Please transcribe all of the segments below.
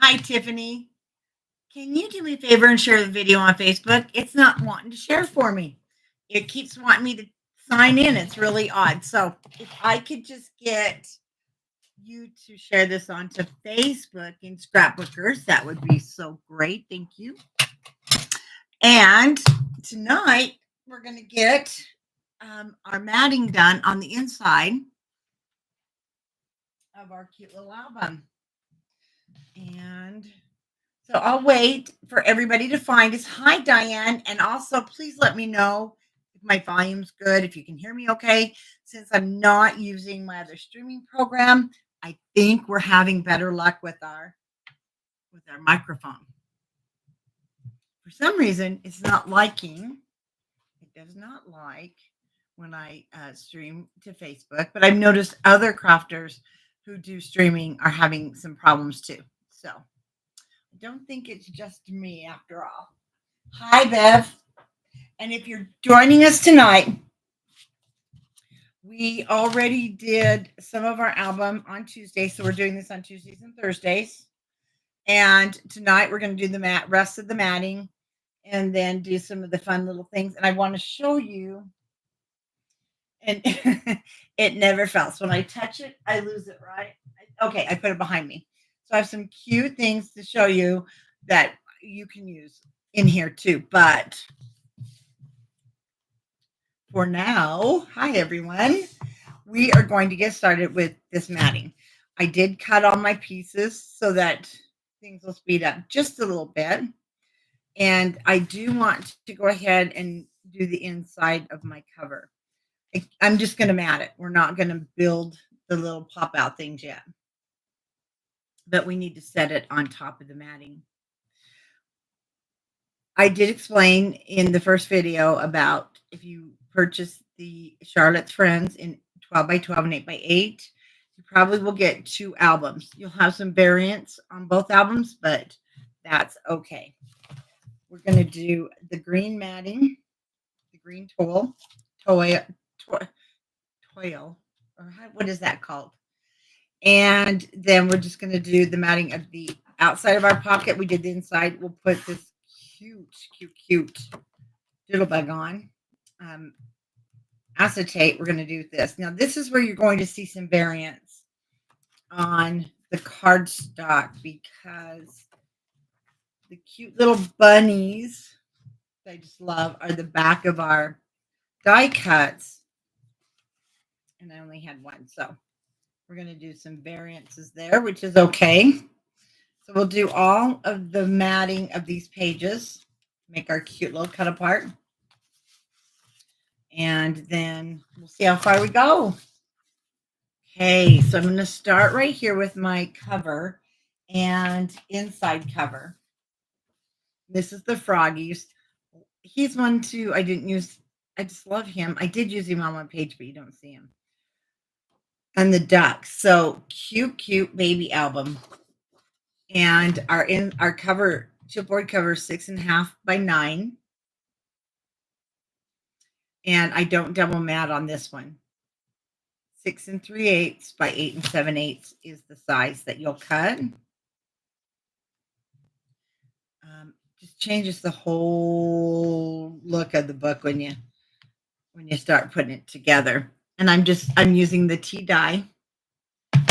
Hi, Tiffany. Can you do me a favor and share the video on Facebook? It's not wanting to share for me. It keeps wanting me to sign in. It's really odd. So if I could just get you to share this onto Facebook in Scrapbookers, that would be so great. Thank you. And tonight we're going to get our matting done on the inside of our cute little album. And so I'll wait for everybody to find us. Hi, Diane. And also, please let me know if my volume's good, if you can hear me okay. Since I'm not using my other streaming program, I think we're having better luck with our microphone. For some reason, it's not liking. It does not like when I stream to Facebook, but I've noticed other crafters who do streaming are having some problems too. So I don't think it's just me after all. Hi, Bev. And if you're joining us tonight, we already did some of our album on Tuesday. So we're doing this on Tuesdays and Thursdays. And tonight we're going to do the rest of the matting and then do some of the fun little things. And I want to show you. And it never fails. When I touch it, I lose it, right? Okay, I put it behind me. So I have some cute things to show you that you can use in here too. But for now, hi everyone. We are going to get started with this matting. I did cut all my pieces so that things will speed up just a little bit. And I do want to go ahead and do the inside of my cover. I'm just going to mat it. We're not going to build the little pop out things yet. But we need to set it on top of the matting. I did explain in the first video about if you purchase the Charlotte's Friends in 12 by 12 and 8 by 8, you probably will get 2 albums. You'll have some variants on both albums, but that's okay. We're going to do the green matting, the green toil, or what is that called? And then we're just going to do the matting of the outside of our pocket. We did the inside. We'll put this cute doodlebug on. Acetate, we're going to do this. Now, this is where you're going to see some variants on the cardstock because the cute little bunnies that I just love are the back of our die cuts. And I only had one, so we're going to do some variances there, which is okay. So we'll do all of the matting of these pages, make our cute little cut apart. And then we'll see how far we go. Okay, so I'm going to start right here with my cover and inside cover. This is the froggies. He's one too. I didn't use. I just love him. I did use him on one page, but you don't see him. And the ducks. So cute baby album. And our cover, chipboard cover, 6.5 by 9. And I don't double mat on this one. 6 3/8 by 8 7/8 is the size that you'll cut. Just changes the whole look of the book when you start putting it together. And I'm using the tea dye. I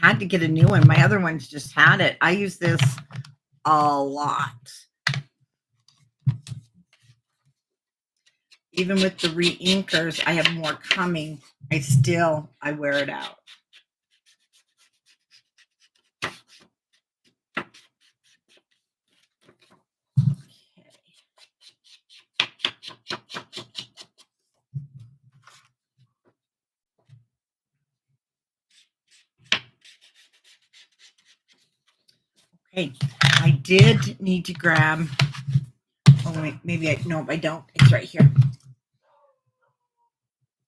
had to get a new one. My other ones just had it. I use this a lot. Even with the re-inkers, I have more coming. I wear it out. Okay, I did need to grab. Oh wait, maybe I don't. It's right here.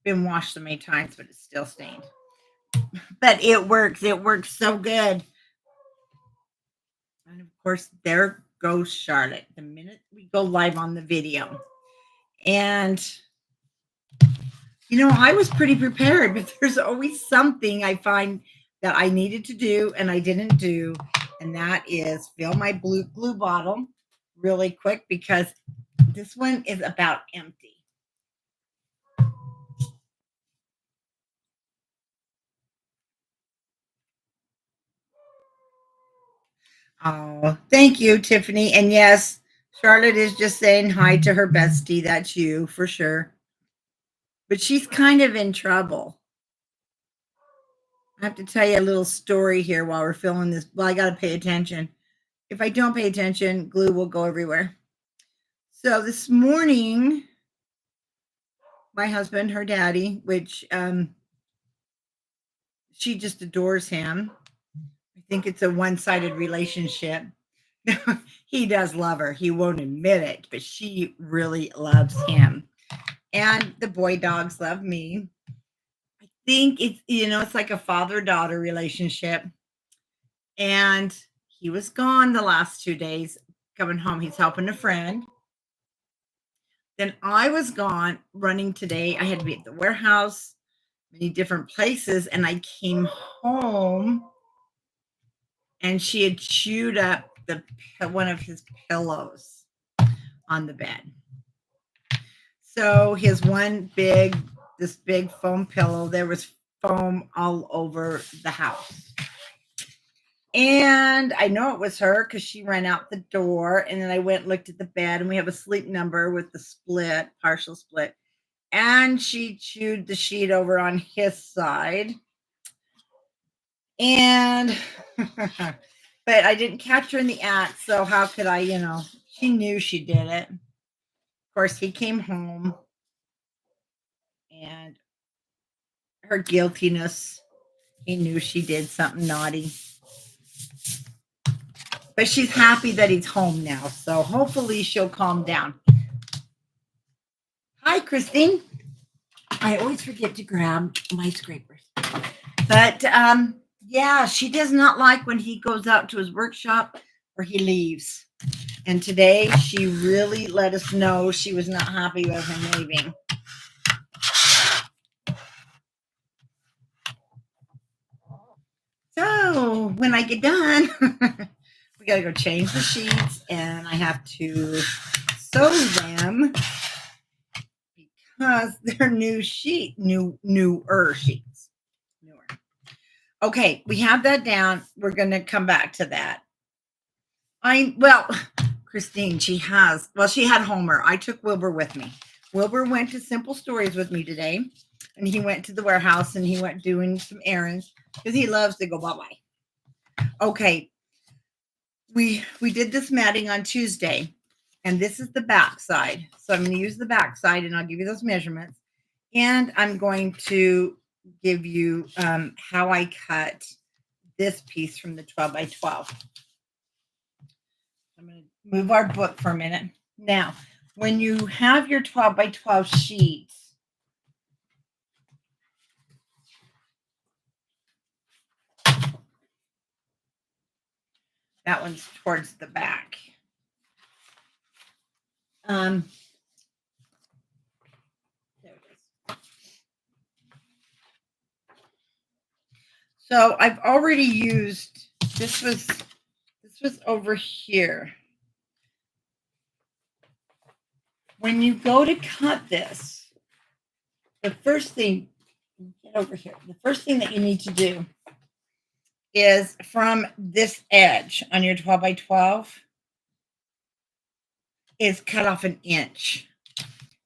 Been washed so many times, but it's still stained. But it works. It works so good. And of course, there goes Charlotte the minute we go live on the video. And I was pretty prepared, but there's always something I find that I needed to do and I didn't do. and that is fill my blue glue bottle really quick because this one is about empty. Oh, thank you, Tiffany. And yes, Charlotte is just saying hi to her bestie. That's you for sure. But she's kind of in trouble. I have to tell you a little story here while we're filling this. Well, I got to pay attention. If I don't pay attention, glue will go everywhere. So this morning, my husband, her daddy, which she just adores him. I think it's a one-sided relationship. He does love her. He won't admit it, but she really loves him. And the boy dogs love me. I think it's like a father-daughter relationship. And he was gone the last 2 days, coming home. He's helping a friend. Then I was gone running today. I had to be at the warehouse, many different places, and I came home and she had chewed up one of his pillows on the bed. So his this big foam pillow, there was foam all over the house. And I know it was her because she ran out the door. And then I went and looked at the bed, and we have a sleep number with the partial split. And she chewed the sheet over on his side. And, but I didn't catch her in the act. So how could I, she knew she did it. Of course, he came home and her guiltiness, he knew she did something naughty. But she's happy that he's home now. So hopefully she'll calm down. Hi, Christine. I always forget to grab my scrapers. But yeah, she does not like when he goes out to his workshop or he leaves. And today she really let us know she was not happy with him leaving. So when I get done, we got to go change the sheets, and I have to sew them because they're newer sheets. Newer. Okay, we have that down. We're going to come back to that. Christine, she had Homer. I took Wilbur with me. Wilbur went to Simple Stories with me today, and he went to the warehouse and he went doing some errands because he loves to go bye-bye. Okay, we did this matting on Tuesday, and this is the back side. So I'm going to use the back side, and I'll give you those measurements. And I'm going to give you how I cut this piece from the 12 by 12. I'm going to move our book for a minute. Now, when you have your 12 by 12 sheets, that one's towards the back. There it is. So I've already used, this was over here. When you go to cut this, the first thing, get over here. The first thing that you need to do is from this edge on your 12 by 12 is cut off an inch.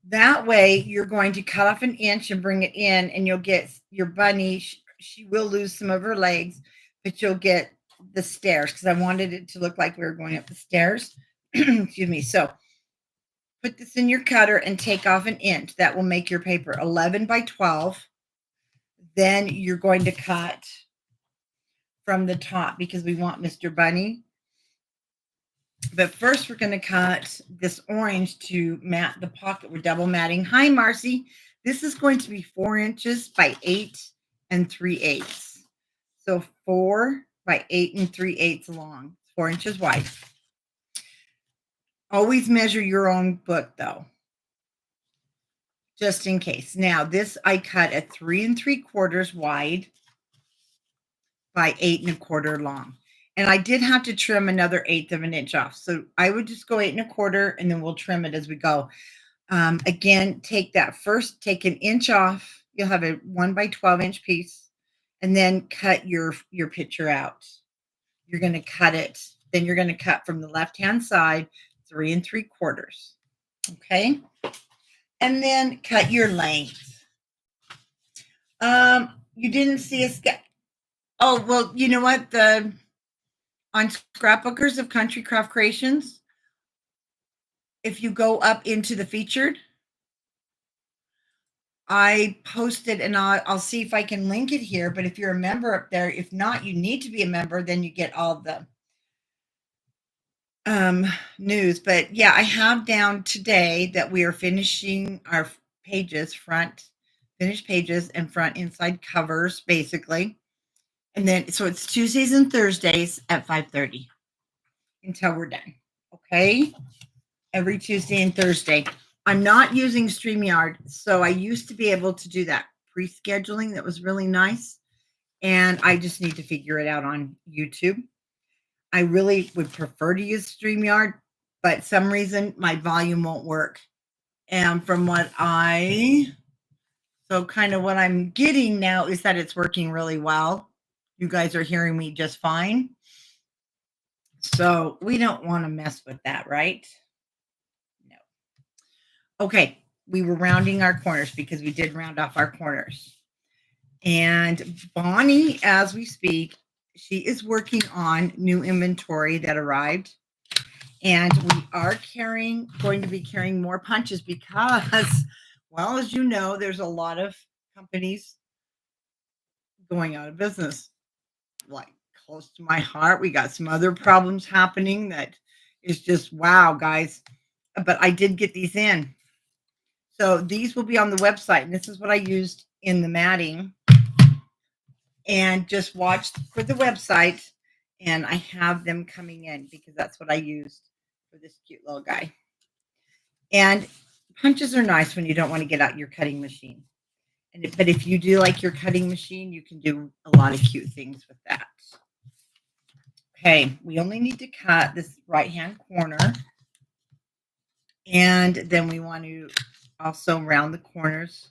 That way you're going to cut off an inch and bring it in, and you'll get your bunny. She will lose some of her legs, but you'll get the stairs because I wanted it to look like we were going up the stairs. Excuse me. So put this in your cutter and take off an inch. That will make your paper 11 by 12. Then you're going to cut from the top because we want Mr. Bunny. But first we're going to cut this orange to mat the pocket. We're double matting. Hi, Marcy. This is going to be 4 inches by 8 3/8. So 4 by 8 3/8 long, 4 inches wide. Always measure your own book though, just in case. Now this I cut at 3 3/4 wide by 8 1/4 long. And I did have to trim another 1/8 of an inch off. So I would just go 8 1/4 and then we'll trim it as we go. Again, take an inch off. You'll have a 1 by 12 inch piece and then cut your picture out. You're going to cut it. Then you're going to cut from the left-hand side 3 3/4. Okay. And then cut your length. You didn't see a sketch. Oh, well, you know what? On Scrapbookers of Country Craft Creations, if you go up into the featured, I posted, and I'll see if I can link it here. But if you're a member up there, if not, you need to be a member. Then you get all the news. But yeah, I have down today that we are finishing our pages, finished pages and front inside covers, basically. And then, so it's Tuesdays and Thursdays at 5:30 until we're done. Okay. Every Tuesday and Thursday. I'm not using StreamYard. So I used to be able to do that pre-scheduling. That was really nice. And I just need to figure it out on YouTube. I really would prefer to use StreamYard, but some reason my volume won't work. And from what kind of what I'm getting now is that it's working really well. You guys are hearing me just fine. So we don't want to mess with that, right? No. Okay. We were rounding our corners because we did round off our corners. And Bonnie, as we speak, she is working on new inventory that arrived. And we are going to be carrying more punches because, well, as you know, there's a lot of companies going out of business. Like close to my heart. We got some other problems happening that is just wow, guys. But I did get these in. So these will be on the website. And this is what I used in the matting. And just watch for the website. And I have them coming in because that's what I used for this cute little guy. And punches are nice when you don't want to get out your cutting machine. But if you do like your cutting machine, you can do a lot of cute things with that. Okay, we only need to cut this right-hand corner. And then we want to also round the corners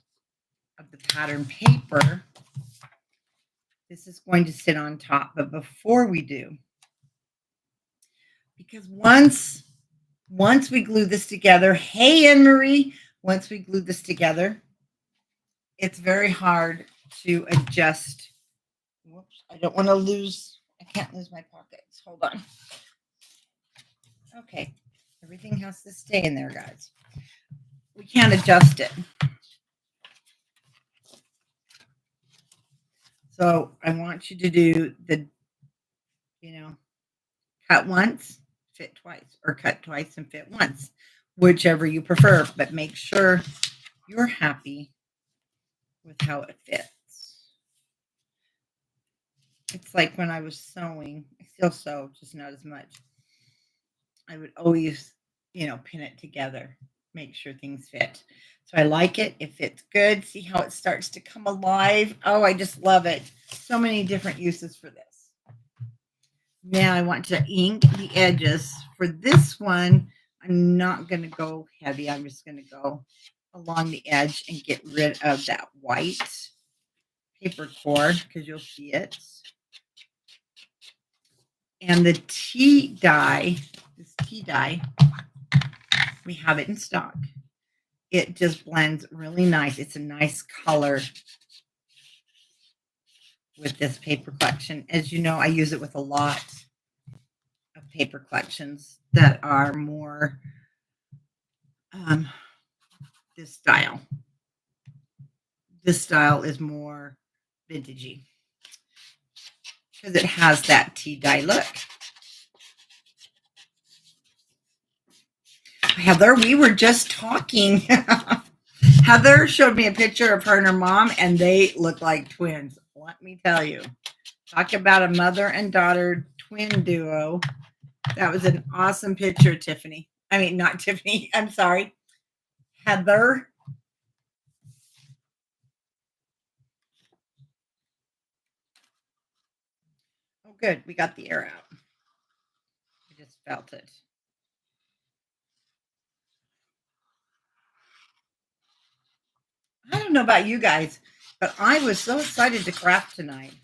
of the pattern paper. This is going to sit on top. But before we do, because once we glue this together, hey, Anne-Marie, once we glue this together, it's very hard to adjust. Whoops, I don't want to lose, I can't lose my pockets. Hold on. Okay, everything has to stay in there, guys. We can't adjust it. So I want you to do cut once, fit twice, or cut twice and fit once, whichever you prefer. But make sure you're happy with how it fits. It's like when I was sewing, I still sew, just not as much. I would always, pin it together, make sure things fit. So I like it. It fits good. See how it starts to come alive. Oh, I just love it. So many different uses for this. Now I want to ink the edges. For this one, I'm not going to go heavy. I'm just going to go along the edge and get rid of that white paper cord because you'll see it. And the tea dye, we have it in stock. It just blends really nice. It's a nice color with this paper collection. As you know, I use it with a lot of paper collections that are more this style. This style is more vintagey because it has that tea dye look. Heather, we were just talking. Heather showed me a picture of her and her mom, and they look like twins. Let me tell you. Talk about a mother and daughter twin duo. That was an awesome picture, Tiffany. I mean, not Tiffany. I'm sorry. Heather. Oh, good. We got the air out. I just felt it. I don't know about you guys, but I was so excited to craft tonight.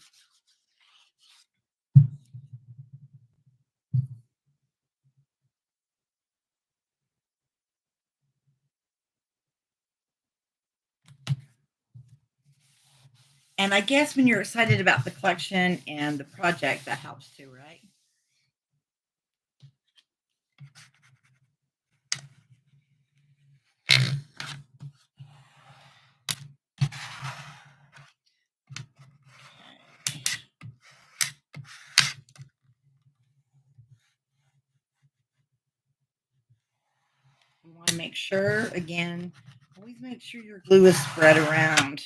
And I guess when you're excited about the collection and the project, that helps too, right? You want to make sure, again, always make sure your glue is spread around.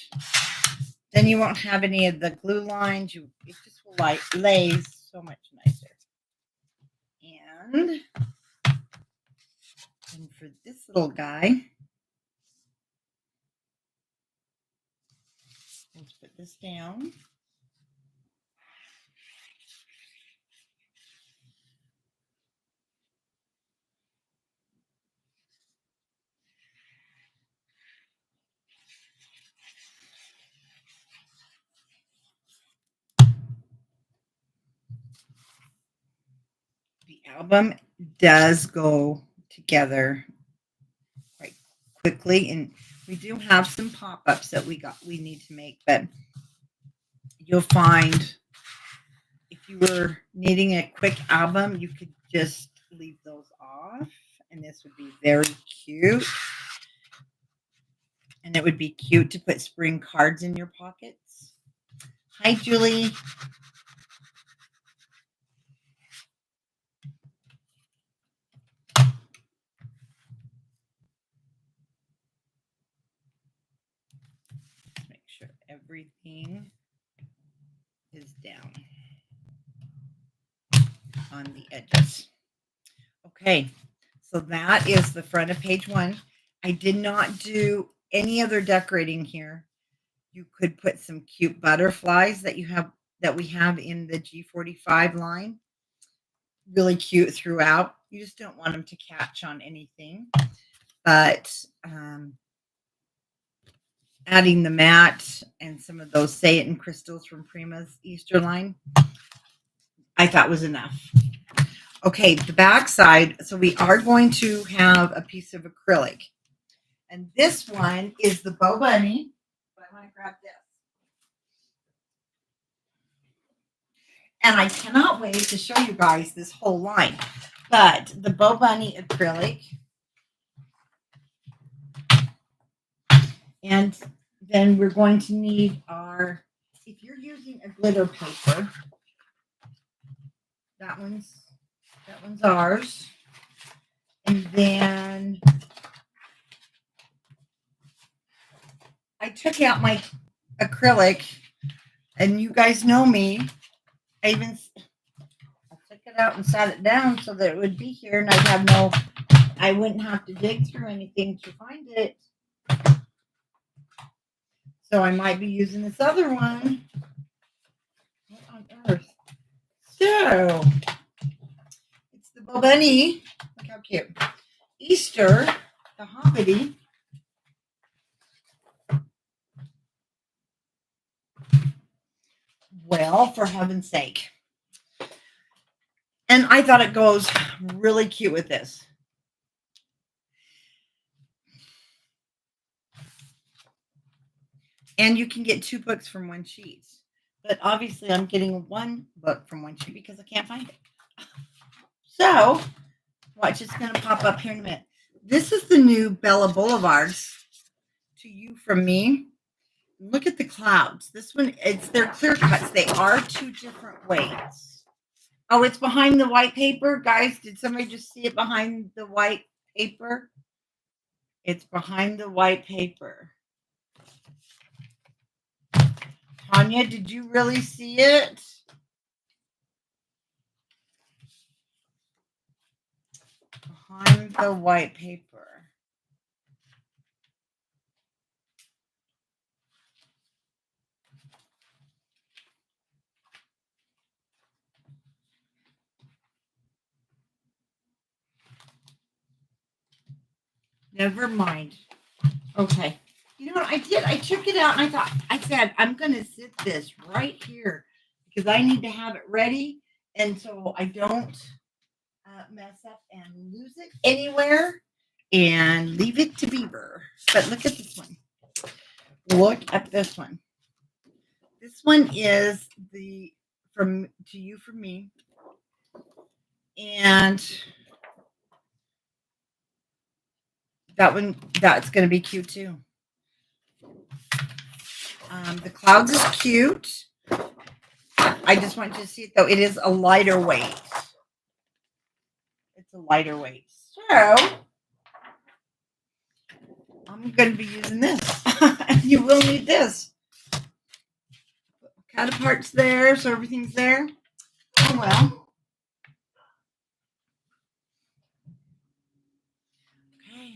Then you won't have any of the glue lines. It just will lay so much nicer. And for this little guy, let's put this down. The album does go together quite quickly, and we do have some pop-ups that we need to make, but you'll find if you were needing a quick album, you could just leave those off, and this would be very cute. And it would be cute to put spring cards in your pockets. Hi, Julie. Make sure everything is down on the edges. Okay, so that is the front of page 1. I did not do any other decorating here. You could put some cute butterflies that we have in the G45 line. Really cute throughout. You just don't want them to catch on anything. But adding the matte and some of those Say It and crystals from Prima's Easter line, I thought was enough. Okay, the back side. So we are going to have a piece of acrylic. And this one is the Bow Bunny. But I want to grab this. And I cannot wait to show you guys this whole line. But the Bow Bunny acrylic. And then we're going to need if you're using a glitter paper, that one's ours. And then I took out my acrylic, and you guys know me. I took it out and sat it down so that it would be here, and I wouldn't have to dig through anything to find it. So I might be using this other one. What on earth? So it's the Bow Bunny. Look how cute. Easter, the Hobbity. Well, for heaven's sake. And I thought it goes really cute with this. And you can get 2 books from one sheet. But obviously I'm getting 1 book from one sheet because I can't find it. So watch, it's going to pop up here in a minute. This is the new Bella Boulevards to you from me. Look at the clouds. This one, they're clear cuts. They are 2 different weights. Oh, it's behind the white paper. Guys, did somebody just see it behind the white paper? It's behind the white paper. Tanya, did you really see it? Behind the white paper. Never mind. Okay. You know what I did? I took it out and I said, I'm going to sit this right here because I need to have it ready. And so I don't mess up and lose it anywhere and leave it to Beaver. But look at this one. Look at this one. This one is the from to you from me. And that's going to be cute too. The clouds is cute. I just want you to see it though. It is a lighter weight. It's a lighter weight. So I'm going to be using this. You will need this. Cut apart's there, so everything's there. Oh well. Okay.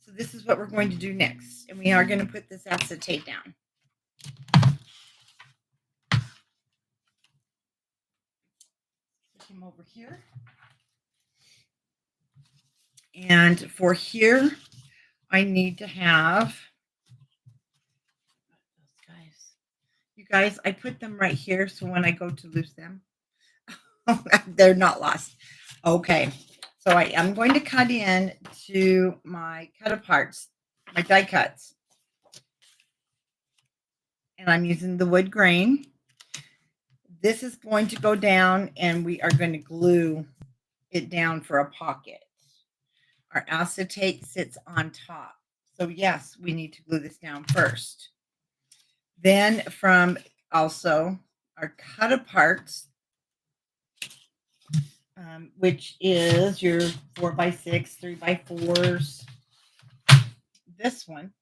So this is what we're going to do next. And we are going to put this acetate down. Put him over here. And for here, I need to have those guys. You guys, I put them right here. So when I go to loose them, they're not lost. Okay. So I am going to cut in to my cut aparts, my die cuts. And I'm using the wood grain. This is going to go down and we are going to glue it down for a pocket. Our acetate sits on top. So yes, we need to glue this down first. Then from also our cut aparts, which is your 4x6, 3x4s. This one.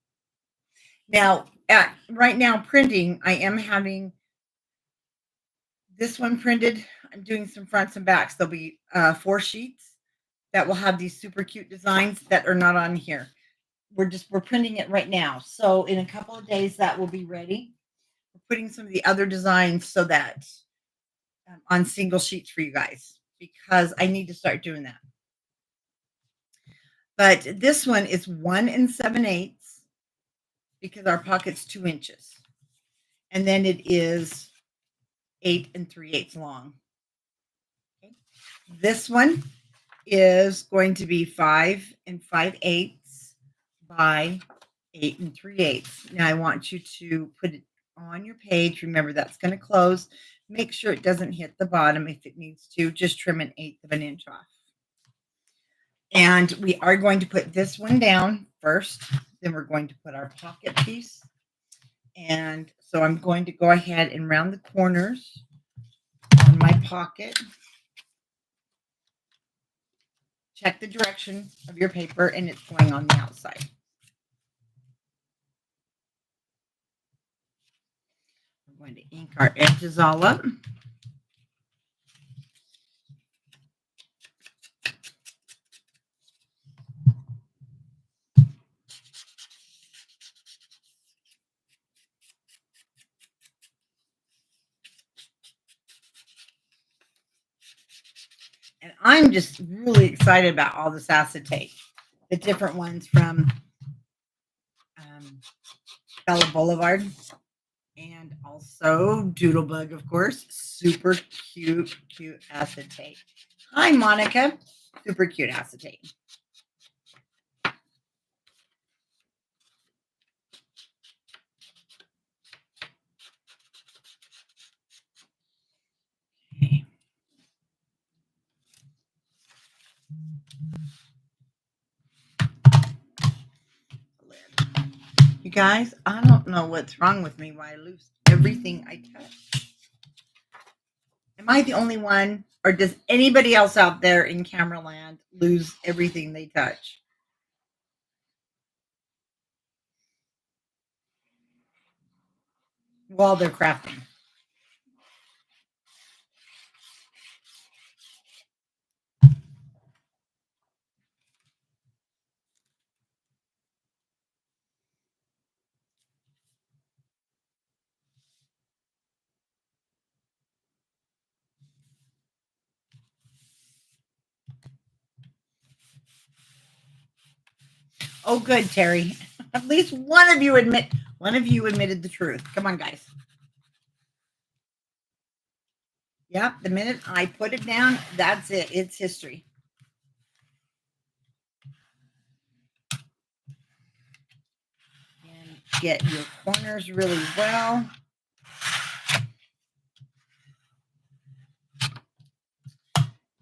Now, right now printing, I am having this one printed. I'm doing some fronts and backs. There'll be 4 sheets that will have these super cute designs that are not on here. We're printing it right now. So in a couple of days, that will be ready. We're putting some of the other designs so that on single sheets for you guys, because I need to start doing that. But this one is 1 7/8 because our pocket's 2 inches. And then it is 8 3/8 long. Okay. This one is going to be 5 5/8 by 8 3/8. Now I want you to put it on your page. Remember, that's going to close. Make sure it doesn't hit the bottom. If it needs to, just trim 1/8 of an inch off. And we are going to put this one down first. Then we're going to put our pocket piece. And so I'm going to go ahead and round the corners on my pocket. Check the direction of your paper, and it's going on the outside. We're going to ink our edges all up. And I'm just really excited about all this acetate. The different ones from Bella Boulevard and also Doodlebug, of course. Super cute acetate. Hi, Monica. Super cute acetate. Okay. You guys, I don't know what's wrong with me, why I lose everything I touch. Am I the only one, or does anybody else out there in camera land lose everything they touch? While they're crafting. Oh, good, Terry. At least one of you admitted the truth. Come on, guys. Yep, the minute I put it down, that's it. It's history. And get your corners really well.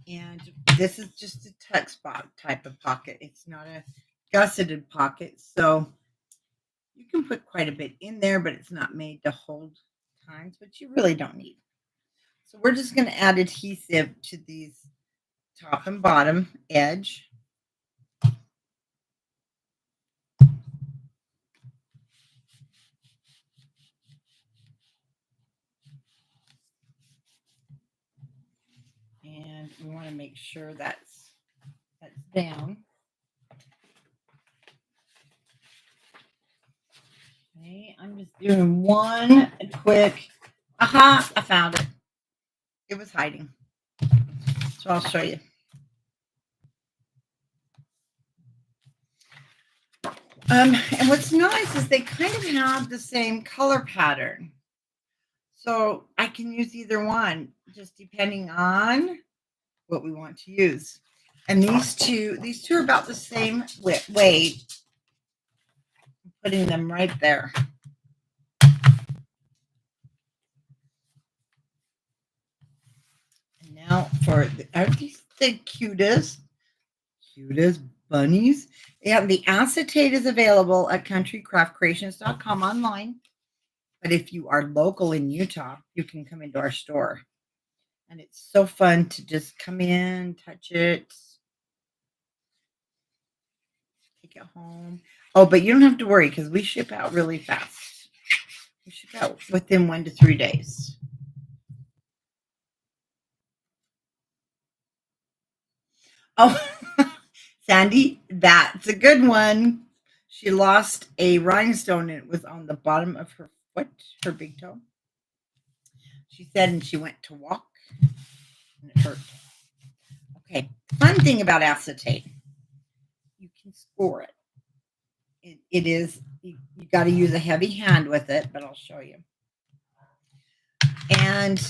And this is just a tuck spot type of pocket. It's not a gusseted pocket. So you can put quite a bit in there, but it's not made to hold times, but you really don't need. So we're just going to add adhesive to these top and bottom edge. And we want to make sure that's down. Okay, I'm just doing one quick. Aha, I found it. It was hiding. So I'll show you. And what's nice is they kind of have the same color pattern. So I can use either one, just depending on what we want to use. And these two are about the same weight. I'm putting them right there. And now aren't these the cutest bunnies? Yeah, the acetate is available at countrycraftcreations.com online. But if you are local in Utah, you can come into our store. And it's so fun to just come in, touch it, take it home. Oh, but you don't have to worry because we ship out really fast. We ship out within 1 to 3 days. Oh, Sandy, that's a good one. She lost a rhinestone and it was on the bottom of her foot, her big toe. She said, and she went to walk and it hurt. Okay, fun thing about acetate, you can score it. It is, you got to use a heavy hand with it, but I'll show you. And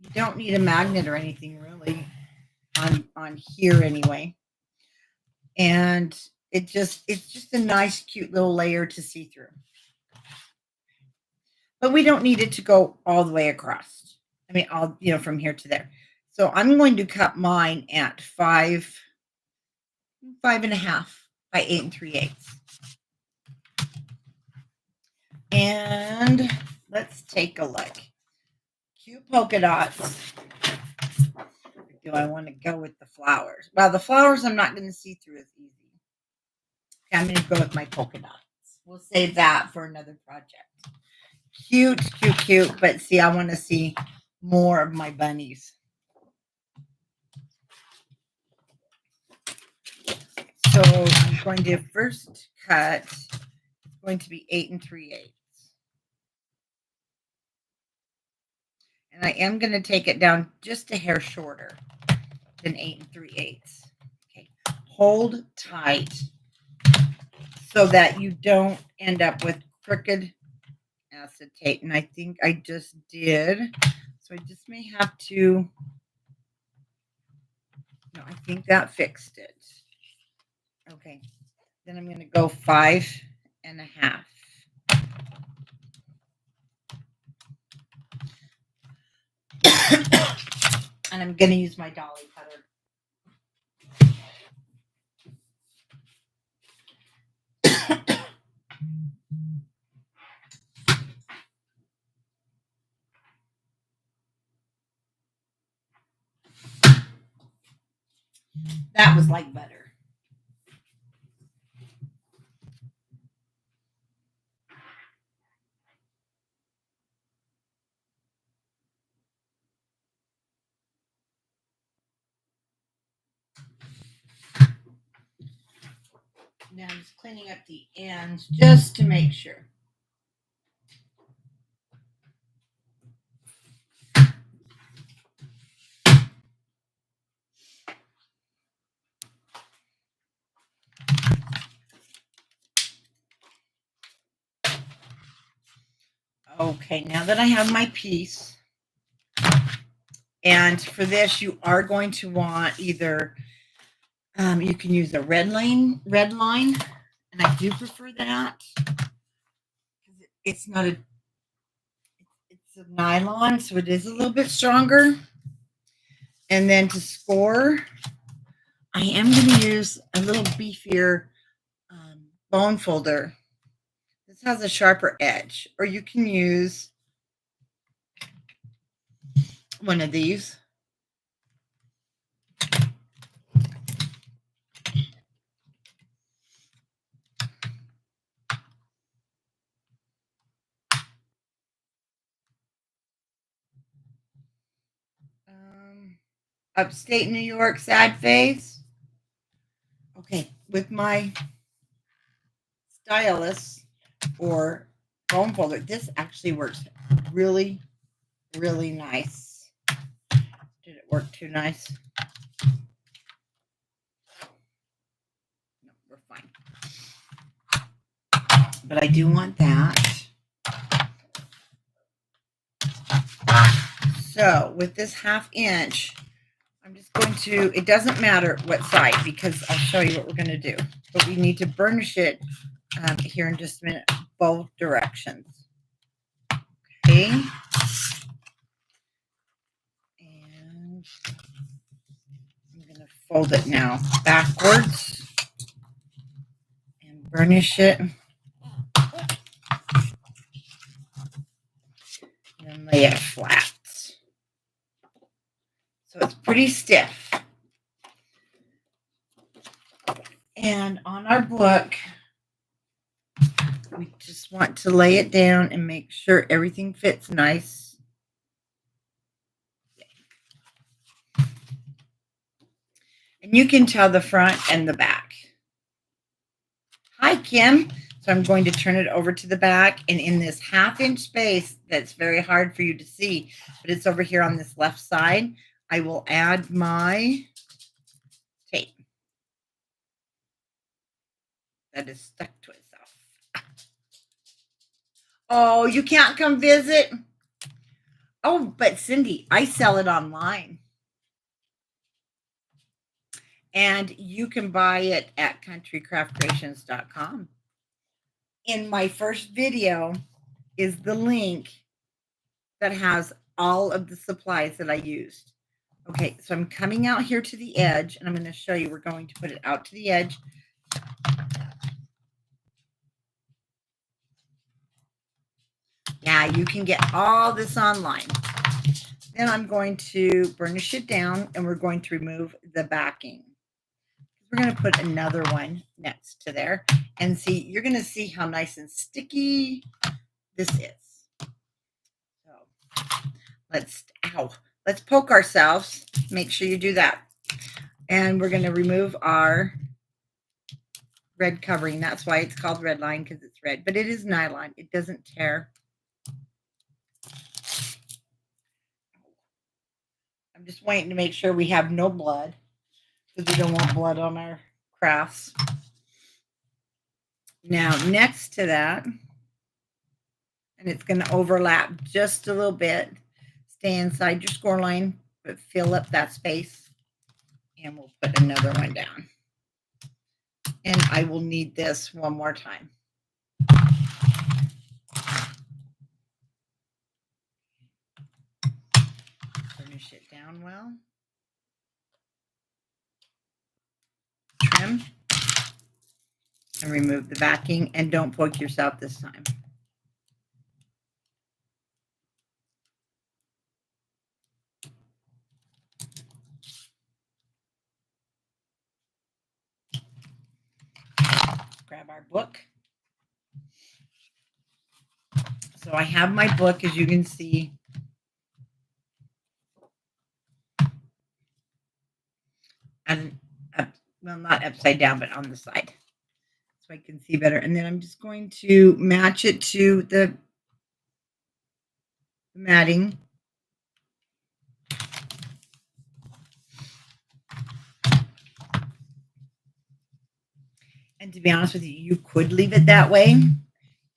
you don't need a magnet or anything really on here anyway. And it's just a nice, cute little layer to see through. But we don't need it to go all the way across. I mean, from here to there. So I'm going to cut mine at 5.5 by 8 3/8. And let's take a look. Cute polka dots. Do I want to go with the flowers? Well, the flowers I'm not going to see through as easy. Okay, I'm going to go with my polka dots. We'll save that for another project. Cute, cute, cute. But see, I want to see more of my bunnies. So I'm going to first cut. It's going to be 8 3/8. And I am going to take it down just a hair shorter than 8 3/8. Okay. Hold tight so that you don't end up with crooked acetate. And I think I just did. So I just may have to. No, I think that fixed it. Okay. Then I'm going to go 5.5. And I'm going to use my dolly cutter. That was like butter. Now I'm just cleaning up the ends just to make sure. Okay, now that I have my piece, and for this, you are going to want either you can use a red line, and I do prefer that because it's not a it's a nylon, so it is a little bit stronger. And then to score, I am going to use a little beefier bone folder. This has a sharper edge, or you can use one of these. Upstate New York, sad face. Okay, with my stylus or bone folder, this actually works really, really nice. Did it work too nice? No, we're fine. But I do want that. So with this 1/2 inch, I'm just going to, it doesn't matter what side because I'll show you what we're going to do. But we need to burnish it here in just a minute, both directions. Okay. And I'm going to fold it now backwards and burnish it. And then lay it flat. So it's pretty stiff. And on our book, we just want to lay it down and make sure everything fits nice. And you can tell the front and the back. Hi, Kim. So I'm going to turn it over to the back. And in this 1/2 inch space, that's very hard for you to see, but it's over here on this left side, I will add my tape that is stuck to itself. Oh, you can't come visit? Oh, but Cindy, I sell it online. And you can buy it at countrycraftcreations.com. In my first video is the link that has all of the supplies that I used. Okay, so I'm coming out here to the edge, and I'm going to show you. We're going to put it out to the edge. Yeah, you can get all this online. Then I'm going to burnish it down, and we're going to remove the backing. We're going to put another one next to there. And see, you're going to see how nice and sticky this is. So let's poke ourselves. Make sure you do that. And we're going to remove our red covering. That's why it's called red line, because it's red. But it is nylon. It doesn't tear. I'm just waiting to make sure we have no blood, because we don't want blood on our crafts. Now, next to that, and it's going to overlap just a little bit. Stay inside your score line, but fill up that space. And we'll put another one down. And I will need this one more time. Finish it down well. Trim. And remove the backing. And don't poke yourself this time. Grab our book. So I have my book, as you can see. And well, not upside down, but on the side, so I can see better. And then I'm just going to match it to the matting. And to be honest with you, you could leave it that way.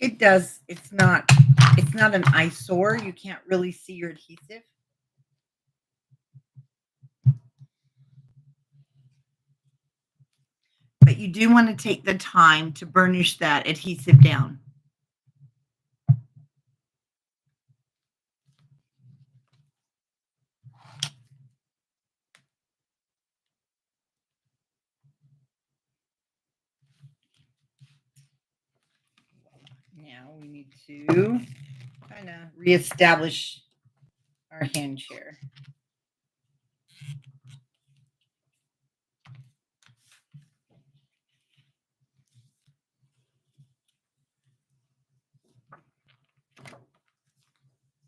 It does. It's not an eyesore. You can't really see your adhesive. But you do want to take the time to burnish that adhesive down. Now we need to kind of reestablish our hinge here.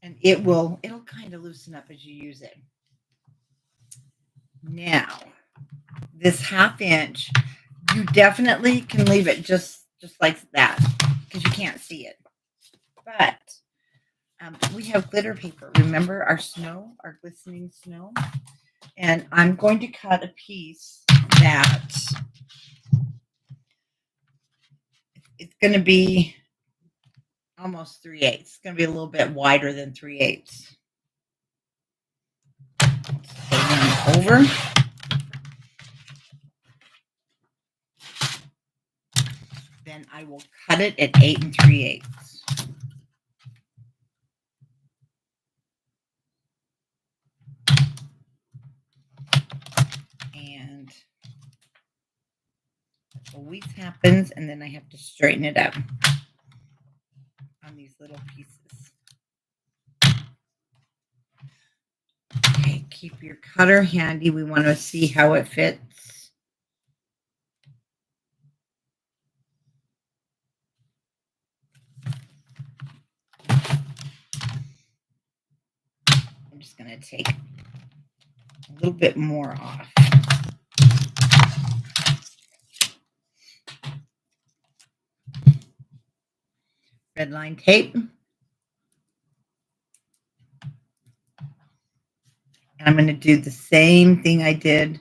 And it'll kind of loosen up as you use it. Now, this 1/2 inch, you definitely can leave it just like that because you can't see it. But we have glitter paper. Remember our snow, our glistening snow? And I'm going to cut a piece that it's going to be almost 3/8. It's going to be a little bit wider than 3/8. Over. Then I will cut it at 8 3/8. And always happens, and then I have to straighten it up on these little pieces. Okay, keep your cutter handy. We want to see how it fits. I'm just going to take a little bit more off. Red line tape. And I'm going to do the same thing I did.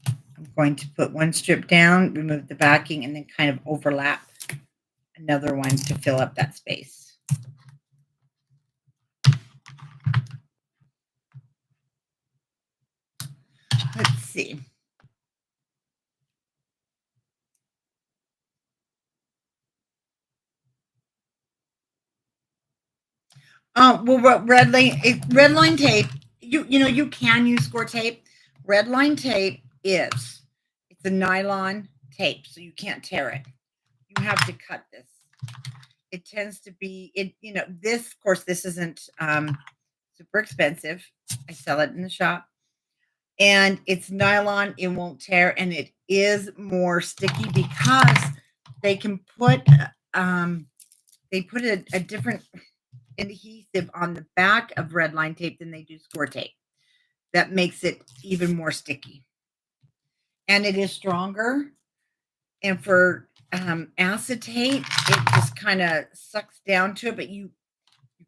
I'm going to put one strip down, remove the backing, and then kind of overlap another one to fill up that space. Let's see. Well, red line tape. You can use score tape. Red line tape it's a nylon tape, so you can't tear it. You have to cut this. It tends to be this. Of course, this isn't super expensive. I sell it in the shop, and it's nylon. It won't tear, and it is more sticky because they can put a different adhesive on the back of red line tape than they do score tape. That makes it even more sticky. And it is stronger. And for acetate, it just kind of sucks down to it, but you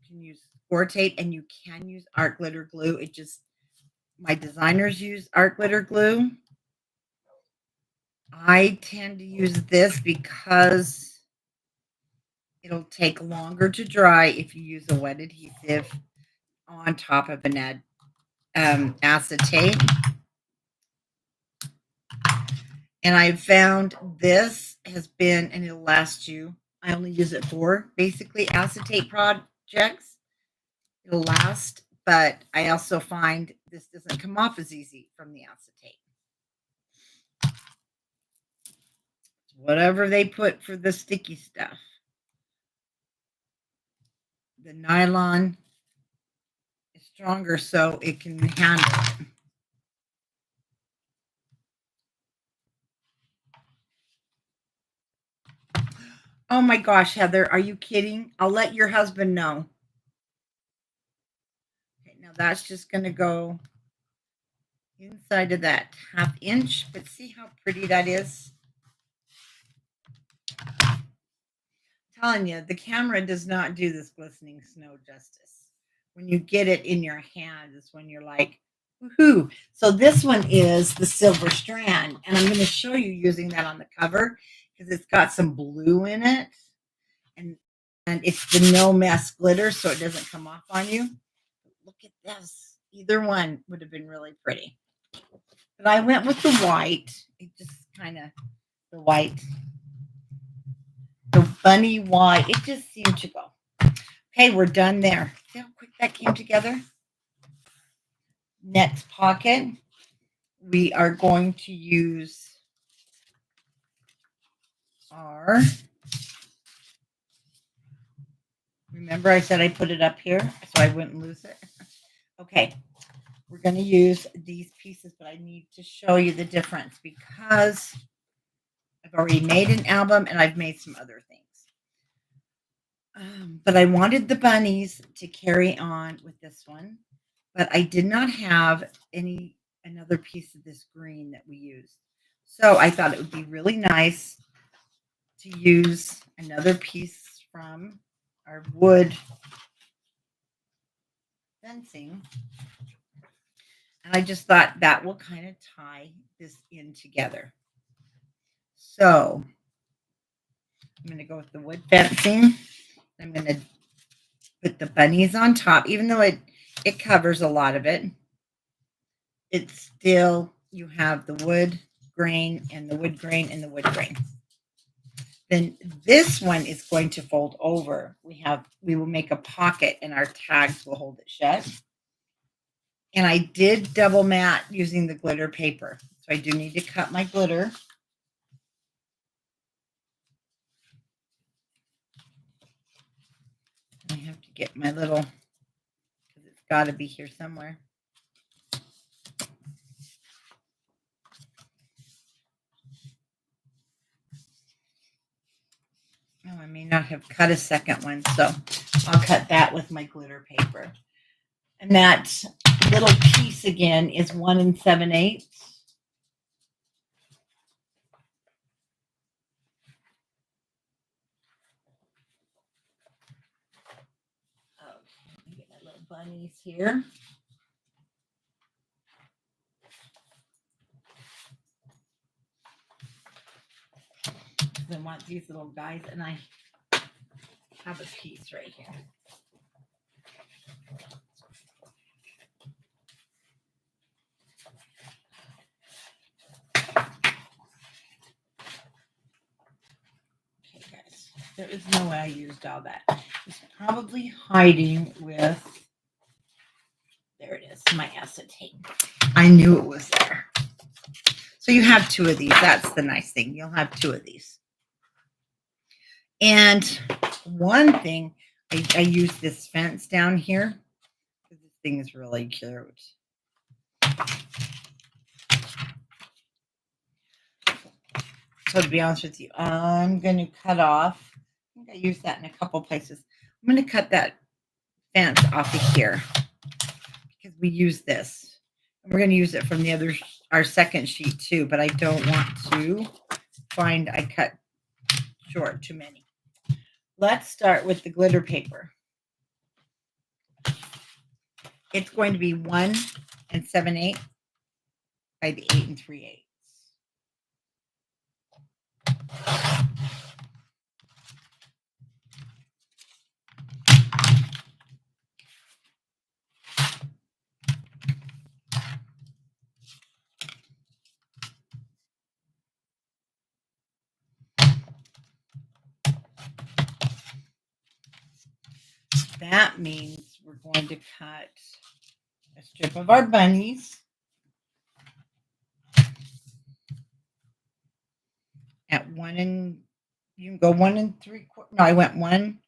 can use score tape and you can use art glitter glue. My designers use art glitter glue. I tend to use this because it'll take longer to dry if you use a wet adhesive on top of an acetate. And I found this has been, and it'll last you. I only use it for basically acetate projects. It'll last, but I also find this doesn't come off as easy from the acetate. Whatever they put for the sticky stuff. The nylon is stronger so it can handle it. Oh my gosh, Heather, are you kidding? I'll let your husband know. Okay, now that's just going to go inside of that 1/2 inch, but see how pretty that is? I'm telling you, the camera does not do this glistening snow justice. When you get it in your hand is when you're like, woohoo. So this one is the silver strand, and I'm going to show you using that on the cover because it's got some blue in it. and it's the no mess glitter, so it doesn't come off on you. Look at this. Either one would have been really pretty. But I went with the white. It just kind of, the white, the bunny white. It just seemed to go. Okay, we're done there. See how quick that came together? Next pocket, we are going to use our, remember I said I put it up here so I wouldn't lose it? Okay, we're going to use these pieces, but I need to show you the difference because I've already made an album and I've made some other things. But I wanted the bunnies to carry on with this one, but I did not have another piece of this green that we used. So I thought it would be really nice to use another piece from our wood fencing. And I just thought that will kind of tie this in together. So I'm going to go with the wood fencing. I'm going to put the bunnies on top, even though it covers a lot of it. It's still, you have the wood grain and the wood grain and the wood grain. Then this one is going to fold over. We will make a pocket and our tags will hold it shut. And I did double mat using the glitter paper. So I do need to cut my glitter. I have to get my little, because it's got to be here somewhere. Oh, I may not have cut a second one, so I'll cut that with my glitter paper. And that little piece again is 1 7/8. Get my little bunnies here. I want these little guys, and I have a piece right here. Okay, guys, there is no way I used all that. It's probably hiding with, there it is, my acetate. I knew it was there. So you have 2 of these. That's the nice thing. You'll have 2 of these. And one thing, I use this fence down here because this thing is really cute. So to be honest with you, I'm going to cut off. I think I used that in a couple places. I'm going to cut that fence off of here because we use this. And we're going to use it from our second sheet too, but I don't want to find I cut short too many. Let's start with the glitter paper. It's going to be 1 7/8 by the 8 3/8. That means we're going to cut a strip of our bunnies at 1 you can go 1 3/4. No, I went 1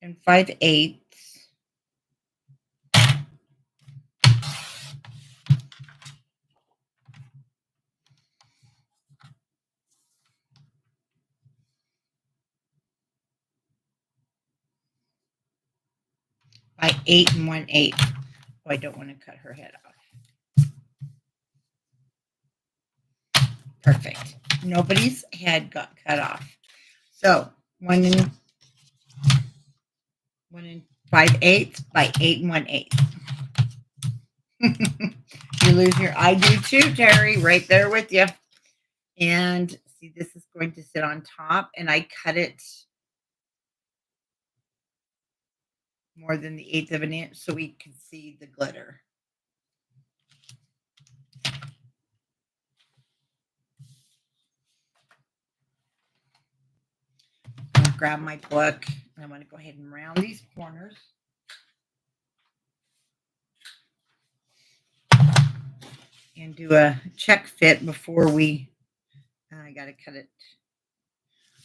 5/8. By 8 1/8. Oh, I don't want to cut her head off. Perfect. Nobody's head got cut off. So 1 5/8 by 8 1/8. You lose your, I do too, Terry, right there with you. And see, this is going to sit on top, and I cut it more than the 1/8 of an inch so we can see the glitter. I'm going to grab my book and I'm going to go ahead and round these corners. And do a check fit before we, I got to cut it.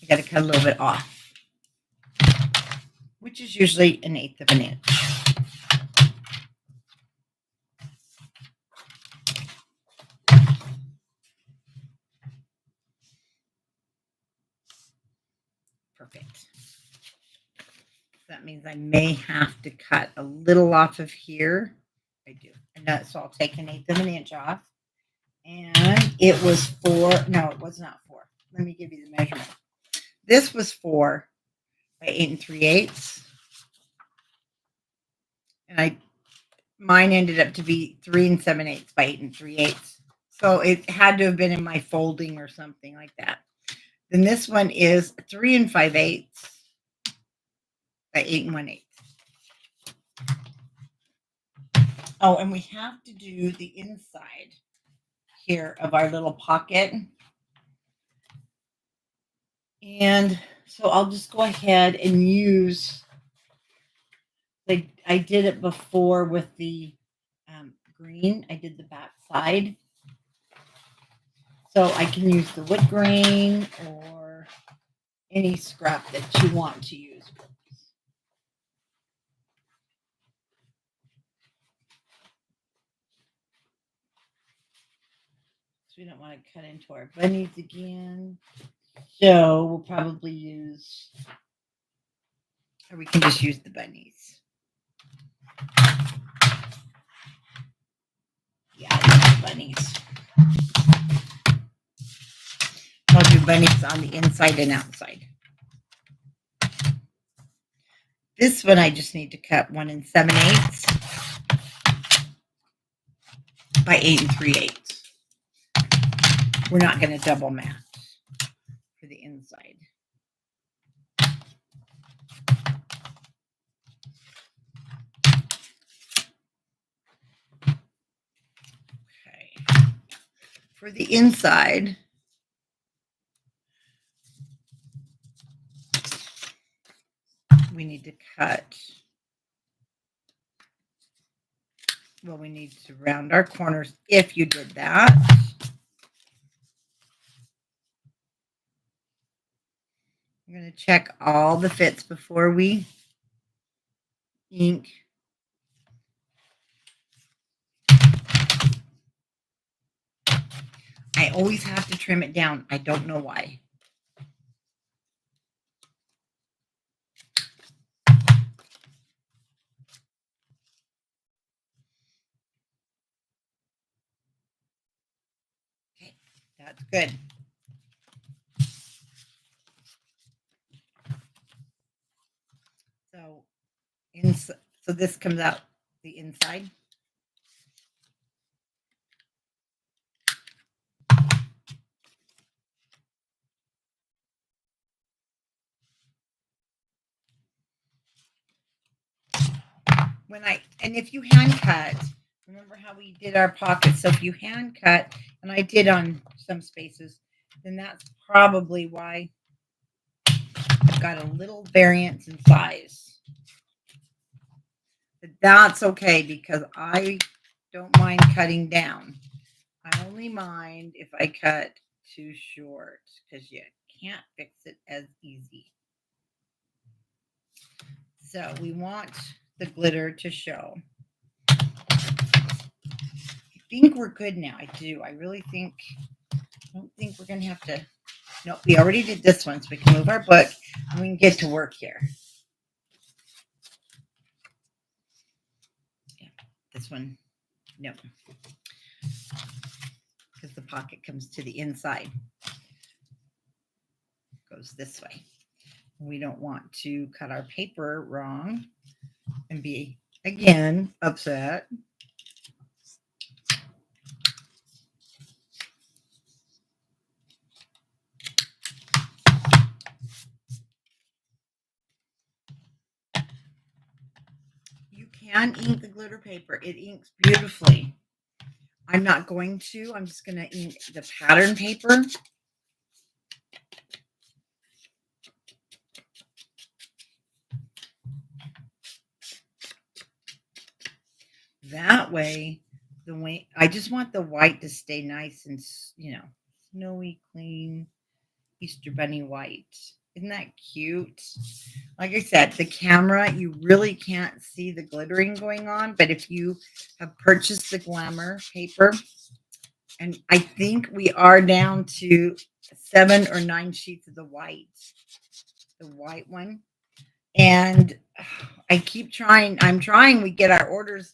I got to cut a little bit off, which is usually an 1/8 of an inch. Perfect. That means I may have to cut a little off of here. I do. And so I'll take an 1/8 of an inch off. And it was 4. No, it was not 4. Let me give you the measurement. This was 4 by 8 3/8. And mine ended up to be 3 7/8 by 8 3/8. So it had to have been in my folding or something like that. Then this one is 3 5/8 by 8 1/8. Oh, and we have to do the inside here of our little pocket. And so I'll just go ahead and use, like I did it before with the green. I did the back side. So I can use the wood grain or any scrap that you want to use. So we don't want to cut into our bunnies again. So we'll probably use, or we can just use the bunnies. Yeah, bunnies. I'll do bunnies on the inside and outside. This one I just need to cut 1 7/8 by 8 3/8. We're not going to double match for the inside. Okay. For the inside, we need to cut. Well, we need to round our corners if you did that. I'm going to check all the fits before we ink. I always have to trim it down. I don't know why. Okay, that's good. So this comes out the inside. And if you hand cut, remember how we did our pockets? So if you hand cut, and I did on some spaces, then that's probably why I've got a little variance in size. But that's okay because I don't mind cutting down. I only mind if I cut too short because you can't fix it as easy. So we want the glitter to show. I think we're good now. I do. I really think, I don't think we're going to have to. No, we already did this one, so we can move our book and we can get to work here. Yeah, this one, no. Because the pocket comes to the inside. Goes this way. We don't want to cut our paper wrong and be, again, upset. can ink the glitter paper. It inks beautifully. I'm not going to. I'm just going to ink the pattern paper. That way, I just want the white to stay nice and, snowy, clean, Easter bunny white. Isn't that cute? Like I said, the camera, you really can't see the glittering going on, but if you have purchased the glamour paper, and I think we are down to 7 or 9 sheets of the white one. And I keep trying. I'm trying. We get our orders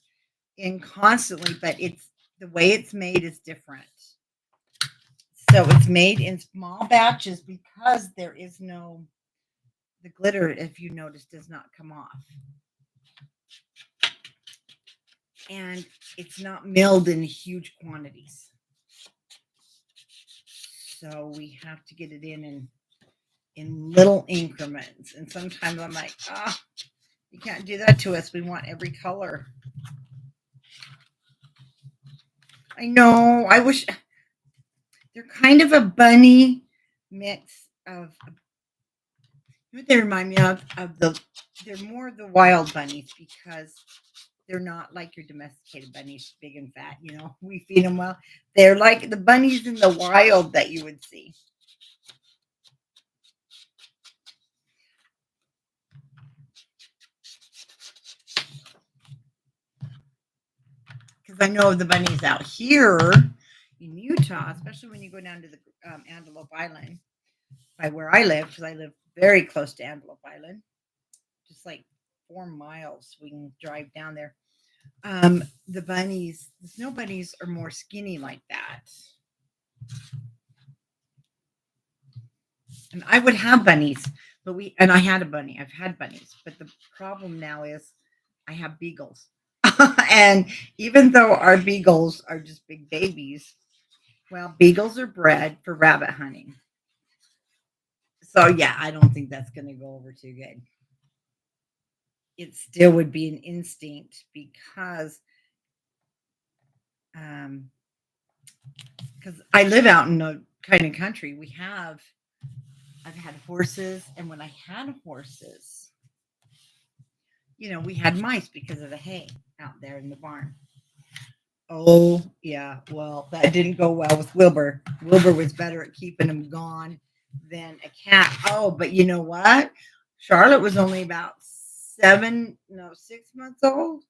in constantly, but it's the way it's made is different. So it's made in small batches because there is the glitter, if you notice, does not come off. And it's not milled in huge quantities. So we have to get it in little increments. And sometimes I'm like, you can't do that to us. We want every color. I know. I wish they're kind of a bunny mix of what they remind me of they're more the wild bunnies because they're not like your domesticated bunnies, big and fat. We feed them well. They're like the bunnies in the wild that you would see. Because I know the bunnies out here in Utah, especially when you go down to the Antelope Island, by where I live, because I live very close to Antelope Island, just like 4 miles. We can drive down there. The snow bunnies are more skinny like that. And I would have bunnies, I had a bunny. I've had bunnies, but the problem now is I have beagles. And even though our beagles are just big babies, well, beagles are bred for rabbit hunting. So yeah, I don't think that's going to go over too good. It still would be an instinct because I live out in the kind of country. I've had horses, and when I had horses, we had mice because of the hay out there in the barn. Oh, yeah. Well, that didn't go well with Wilbur. Wilbur was better at keeping them gone than a cat. Oh, but you know what? Charlotte was only about 6 months old,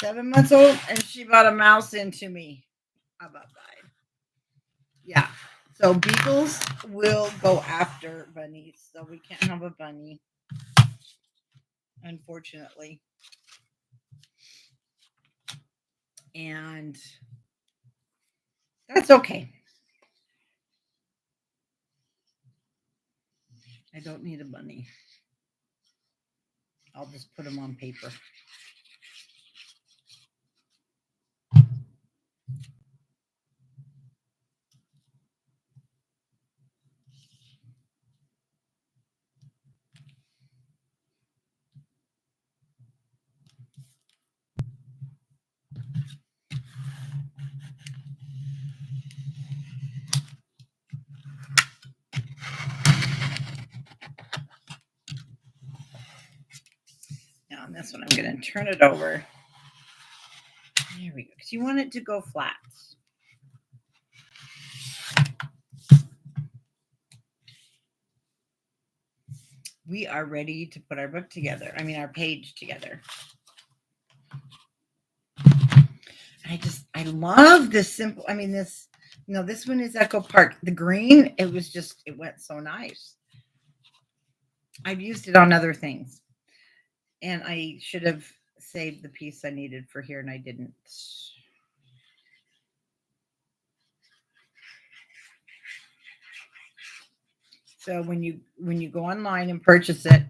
7 months old, and she brought a mouse into me. I about died. Yeah. So beagles will go after bunnies. So we can't have a bunny, unfortunately. And that's okay. I don't need a bunny. I'll just put them on paper. Now on this one, I'm going to turn it over. There we go. Because you want it to go flat. We are ready to put our book together. Our page together. I love this simple. This one is Echo Park. The green, it went so nice. I've used it on other things. And I should have saved the piece I needed for here, and I didn't. So when you go online and purchase it,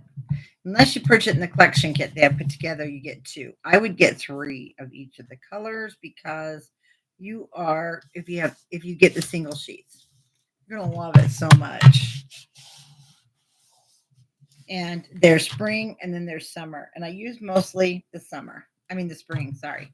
unless you purchase it in the collection kit they have put together, you get 2. I would get 3 of each of the colors because if you get the single sheets, you're gonna love it so much. And there's spring and then there's summer, and I use mostly the summer. I mean the spring, sorry.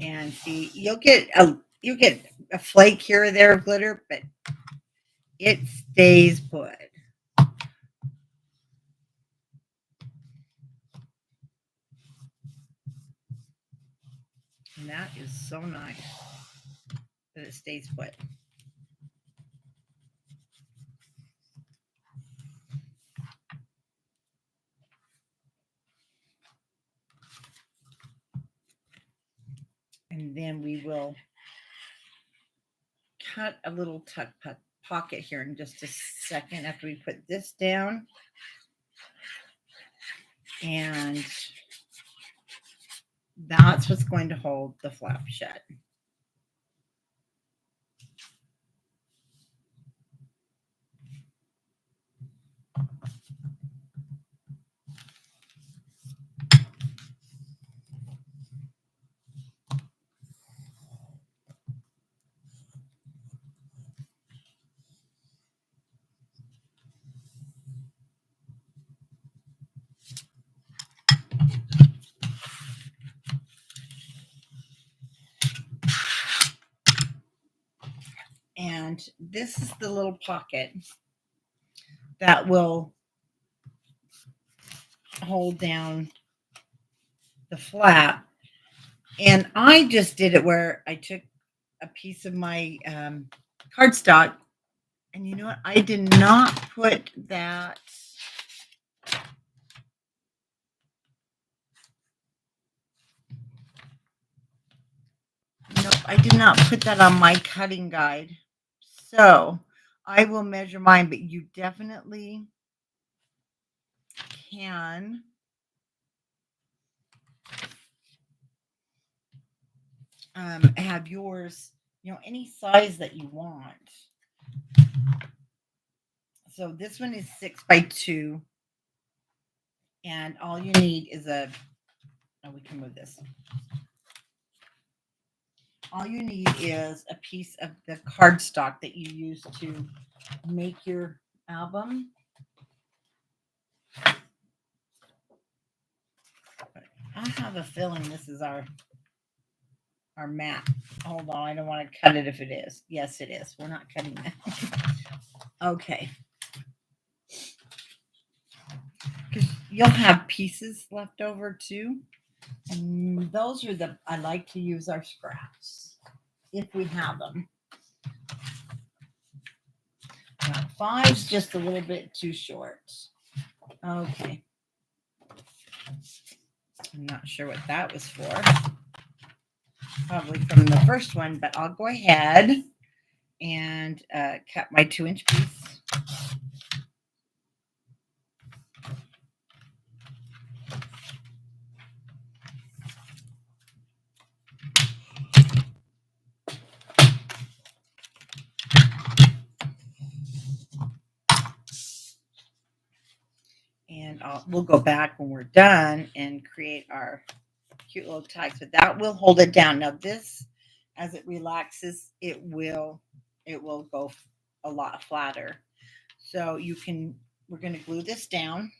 And see, you'll get a flake here or there of glitter, but it stays put. And that is so nice that it stays put. And then we will cut a little tuck pocket here in just a second after we put this down. And that's what's going to hold the flap shut. And this is the little pocket that will hold down the flap. And I just did it where I took a piece of my cardstock, and you know what? I did not put that. Nope, I did not put that on my cutting guide. So I will measure mine, but you definitely can have yours, any size that you want. So this one is 6x2, and all you need is we can move this. All you need is a piece of the cardstock that you use to make your album. I have a feeling this is our mat. Hold on, I don't want to cut it if it is. Yes, it is. We're not cutting that. Okay. Because you'll have pieces left over too. And those are I like to use our scraps if we have them. Now, 5's just a little bit too short. Okay. I'm not sure what that was for. Probably from the first one, but I'll go ahead and cut my 2-inch piece. And we'll go back when we're done and create our cute little tags, but that will hold it down. Now this, as it relaxes, it will go a lot flatter. So we're going to glue this down.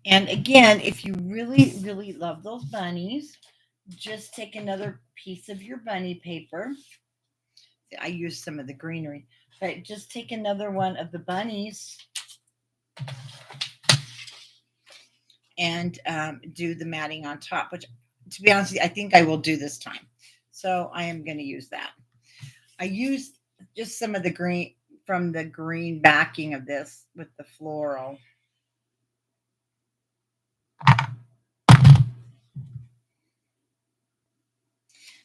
And again, if you really, really love those bunnies, just take another piece of your bunny paper. I used some of the greenery, but just take another one of the bunnies and do the matting on top, which, to be honest with you, I think I will do this time. So I am going to use that. I used just some of the green from the green backing of this with the floral.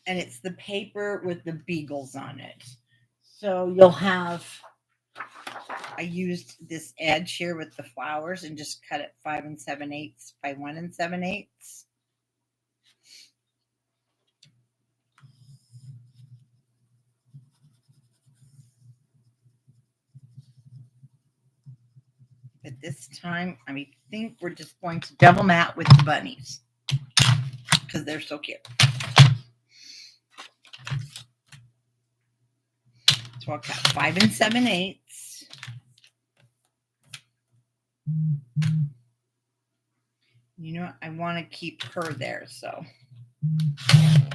And it's the paper with the beagles on it. So you'll have, I used this edge here with the flowers and just cut it 5 7/8 by 1 7/8. But this time, I think we're just going to double mat with the bunnies because they're so cute. So I'll cut 5 7/8. You know what? I want to keep her there, so I'm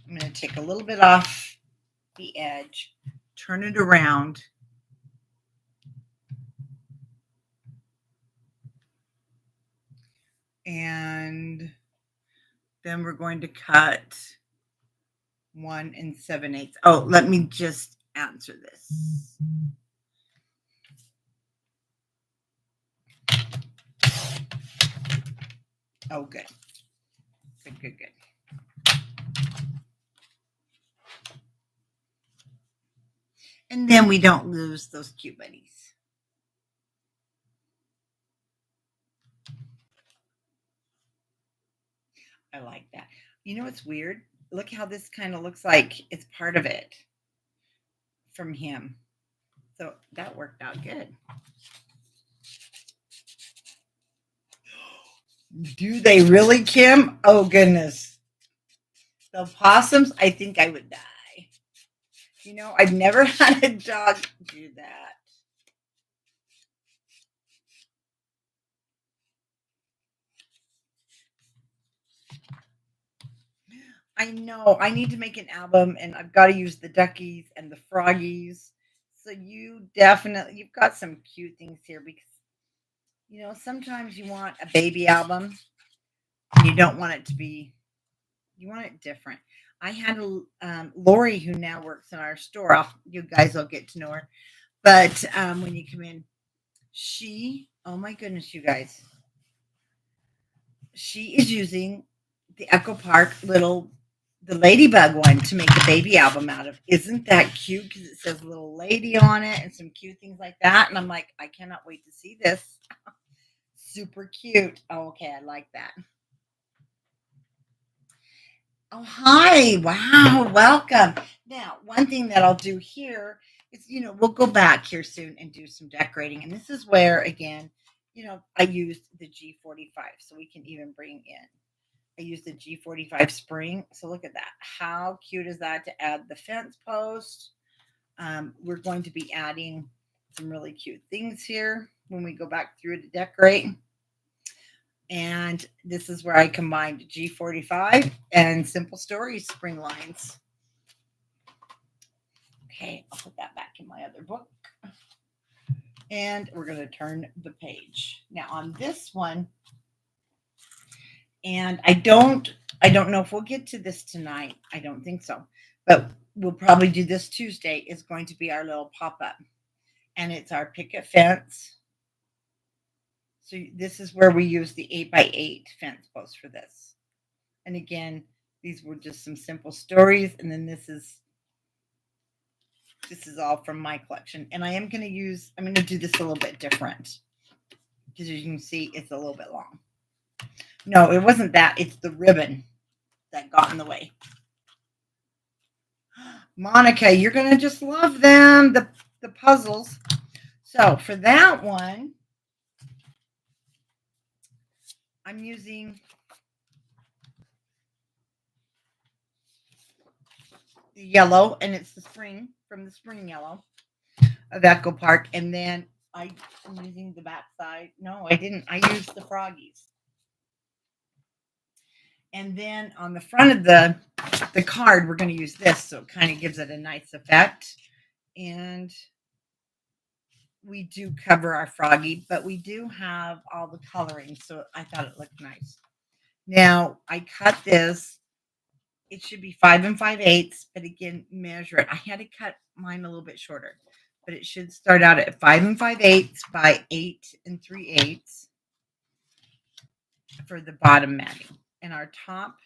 going to take a little bit off the edge, turn it around, and then we're going to cut 1 7/8. Oh, let me just answer this. Oh, good. Good, good, good. And then we don't lose those cute bunnies. I like that. You know what's weird? Look how this kind of looks like it's part of it from him. So that worked out good. Do they really, Kim? Oh, goodness. The possums, I think I would die. You know, I've never had a dog do that. I know. I need to make an album, and I've got to use the duckies and the froggies. So you've got some cute things here because, sometimes you want a baby album and you don't want it to be, you want it different. I had Lori, who now works in our store. You guys will get to know her. But when you come in, oh my goodness, you guys, she is using the Echo Park the ladybug one to make a baby album out of. Isn't that cute? Because it says little lady on it and some cute things like that. And I'm like, I cannot wait to see this. Super cute. Oh, okay. I like that. Oh, hi. Wow. Welcome. Now, one thing that I'll do here is, we'll go back here soon and do some decorating. And this is where, again, I used the G45, so we can even bring in. I used the G45 spring. So look at that. How cute is that to add the fence post? We're going to be adding some really cute things here when we go back through to decorate. And this is where I combined G45 and Simple Stories spring lines. Okay, I'll put that back in my other book. And we're going to turn the page. Now on this one, and I don't know if we'll get to this tonight. I don't think so. But we'll probably do this Tuesday. It's going to be our little pop-up. And it's our picket fence. So this is where we use the 8x8 fence post for this. And again, these were just some simple stories. And then this is all from my collection. And I'm going to do this a little bit different. Because as you can see, it's a little bit long. No, it wasn't that. It's the ribbon that got in the way. Monica, you're going to just love them, the puzzles. So for that one, I'm using the yellow, and it's the spring, from the spring yellow of Echo Park. And then I'm using the back side. No, I didn't. I used the froggies. And then on the front of the card, we're going to use this. So it kind of gives it a nice effect. And we do cover our froggy, but we do have all the coloring, so I thought it looked nice. Now I cut this. It should be 5 5/8, but again, measure it. I had to cut mine a little bit shorter, but it should start out at 5 5/8 by 8 3/8 for the bottom matting. And our top,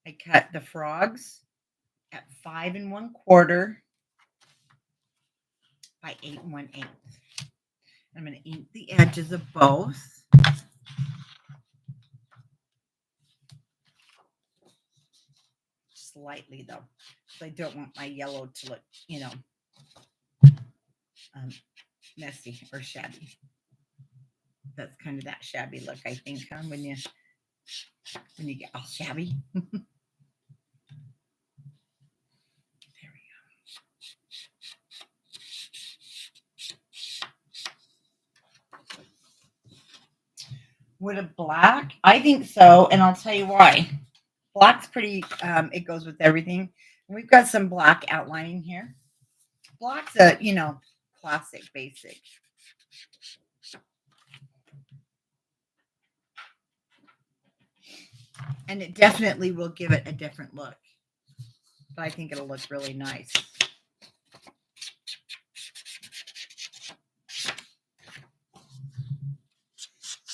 I cut the frogs at 5 1/4 by 8 1/8. I'm going to ink the edges of both. Slightly though, because I don't want my yellow to look, messy or shabby. That's kind of that shabby look, I think, huh? When you get all shabby. There we go. Would a black? I think so, and I'll tell you why. Black's pretty. It goes with everything. And we've got some black outlining here. Black's a classic, basic. And it definitely will give it a different look. But I think it'll look really nice.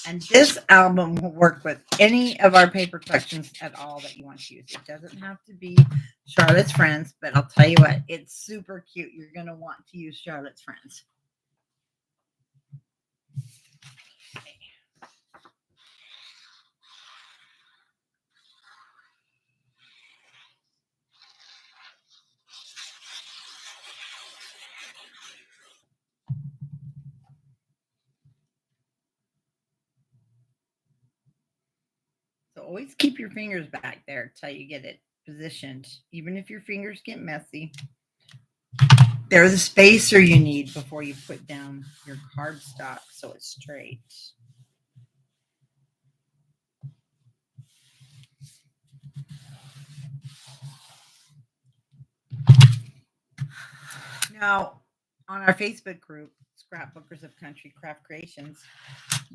And this album will work with any of our paper collections at all that you want to use. It doesn't have to be Charlotte's Friends, but I'll tell you what, it's super cute. You're going to want to use Charlotte's Friends. So always keep your fingers back there till you get it positioned. Even if your fingers get messy, there's a spacer you need before you put down your cardstock so it's straight. Now, on our Facebook group, Scrapbookers of Country Craft Creations,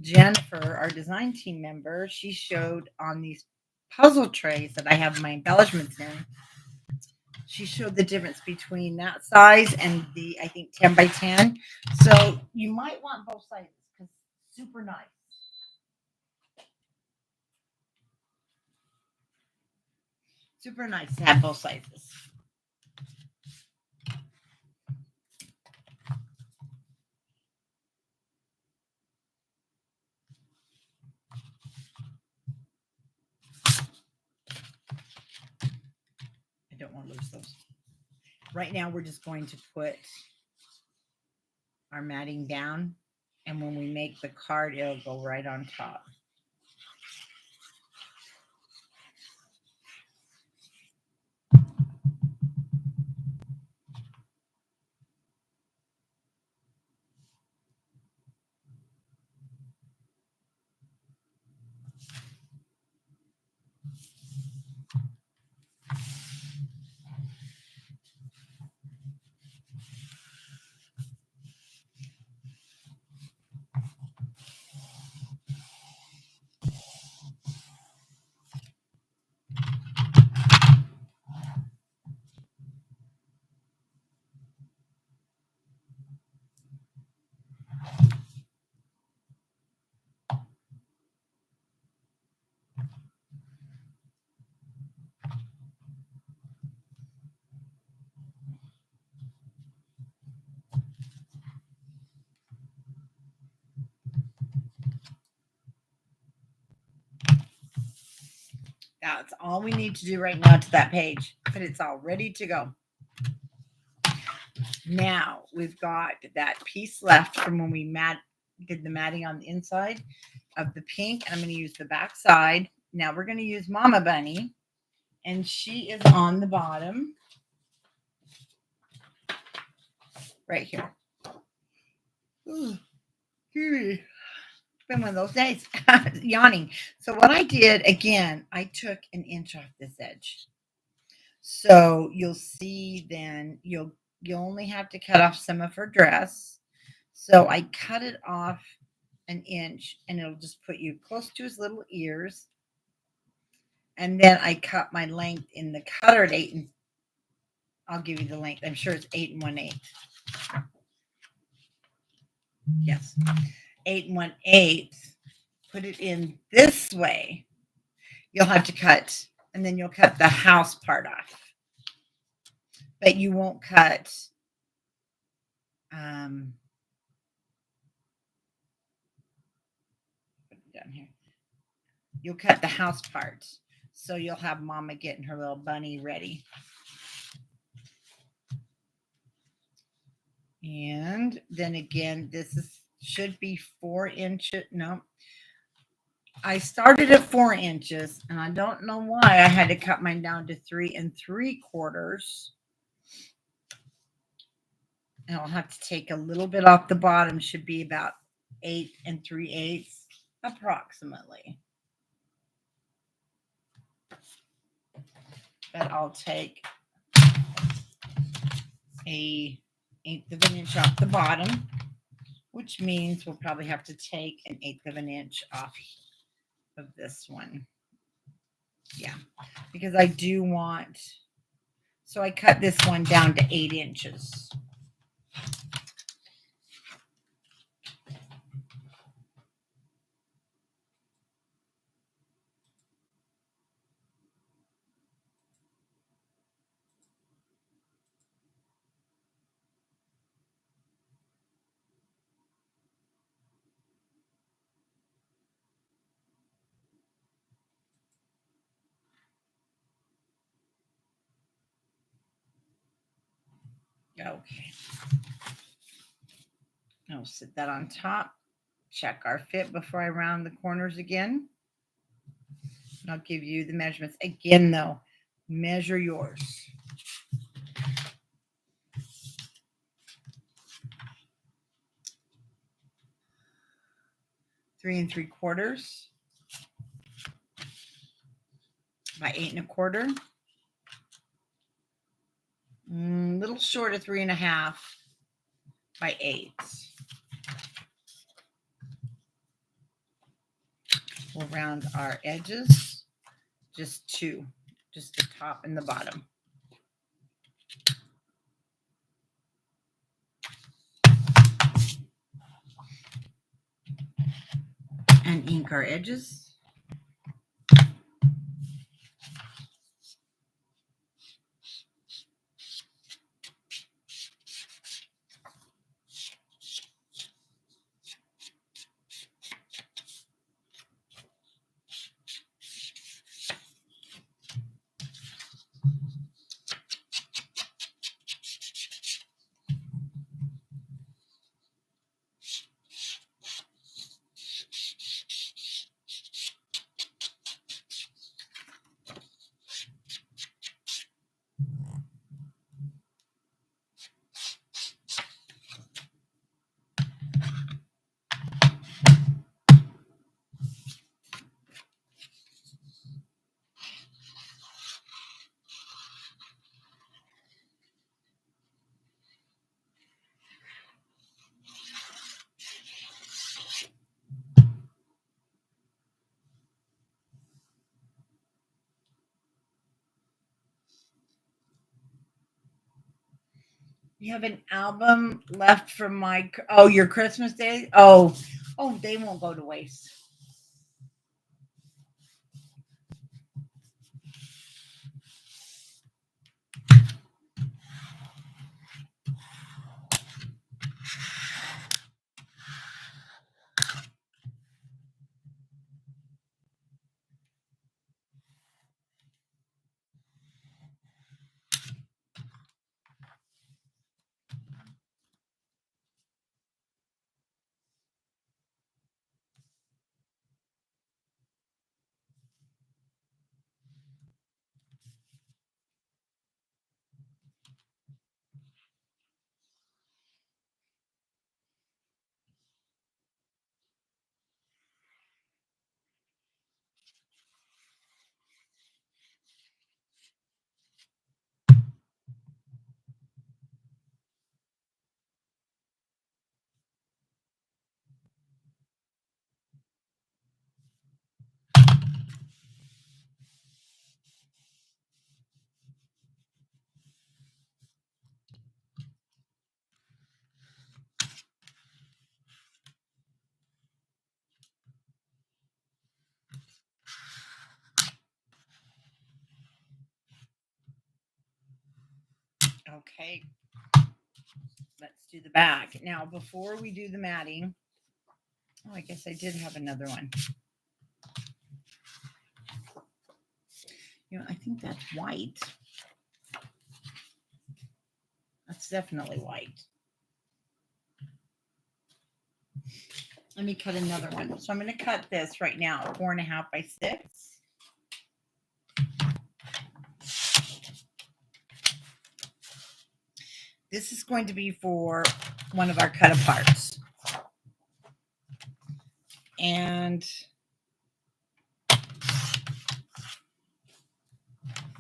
Jennifer, our design team member, she showed on these puzzle trays that I have my embellishments in. She showed the difference between that size and the, I think, 10 by 10. So you might want both sizes because super nice. Super nice to have both sizes. I don't want to lose those. Right now, we're just going to put our matting down, and when we make the card, it'll go right on top. That's all we need to do right now to that page, but it's all ready to go. Now we've got that piece left from when we did the matting on the inside of the pink, and I'm going to use the back side. Now we're going to use Mama Bunny, and she is on the bottom right here. Ooh, it's been one of those days. Yawning. So what I did, again, I took an inch off this edge. So you'll see then you'll only have to cut off some of her dress. So I cut it off an inch, and it'll just put you close to his little ears. And then I cut my length in the cutter at 8, and I'll give you the length. I'm sure it's 8 1/8. Yes, 8 1/8. Put it in this way. You'll have to cut, and then you'll cut the house part off, but you won't cut. Put it down here. You'll cut the house part, so you'll have Mama getting her little bunny ready. And then again, should be 4 inches. No, I started at 4 inches, and I don't know why I had to cut mine down to 3 3/4. And I'll have to take a little bit off the bottom. Should be about 8 3/8 approximately. But I'll take a 1/8 of an inch off the bottom, which means we'll probably have to take an 1/8 of an inch off of this one. Yeah, because I do want, so I cut this one down to 8 inches. Okay. I'll sit that on top. Check our fit before I round the corners again. And I'll give you the measurements. Again, though, measure yours. 3 3/4 by 8 1/4. Little short of 3 1/2 by 8. We'll round our edges, just 2, just the top and the bottom. And ink our edges. You have an album left from your Christmas day? Oh, they won't go to waste. Okay, let's do the back. Now, before we do the matting, oh, I guess I did have another one. I think that's white. That's definitely white. Let me cut another one. So I'm going to cut this right now, 4.5 by 6. This is going to be for one of our cut aparts. And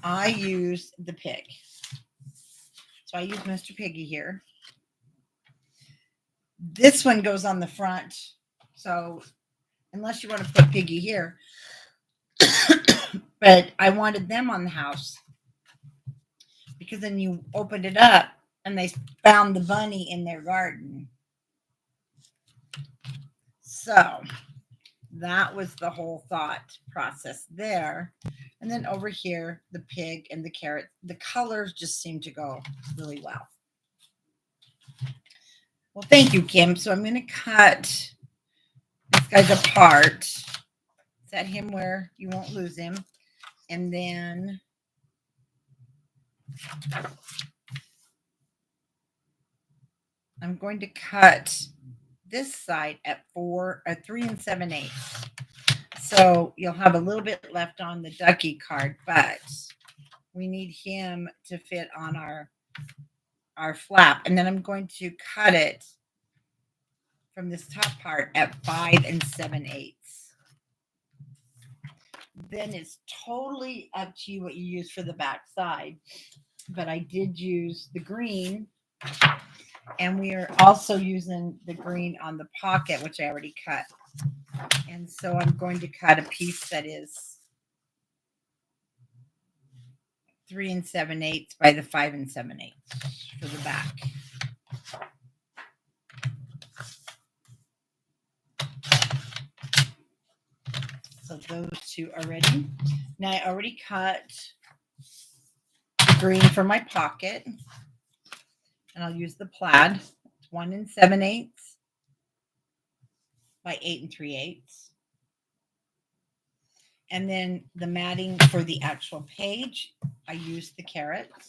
I use the pig. So I use Mr. Piggy here. This one goes on the front. So unless you want to put Piggy here, but I wanted them on the house because then you opened it up and they found the bunny in their garden. So that was the whole thought process there. And then over here, the pig and the carrot, the colors just seem to go really well. Well, thank you, Kim. So I'm going to cut this guy's apart. Set him where you won't lose him. And then I'm going to cut this side at 3 7/8. So you'll have a little bit left on the ducky card, but we need him to fit on our flap. And then I'm going to cut it from this top part at 5 7/8. Then it's totally up to you what you use for the back side. But I did use the green, and we are also using the green on the pocket, which I already cut. And so I'm going to cut a piece that is 3 7/8 by the 5 7/8 for the back. So those two are ready. Now I already cut the green for my pocket, and I'll use the plaid. It's 1 7/8 by 8 3/8. And then the matting for the actual page, I used the carrots.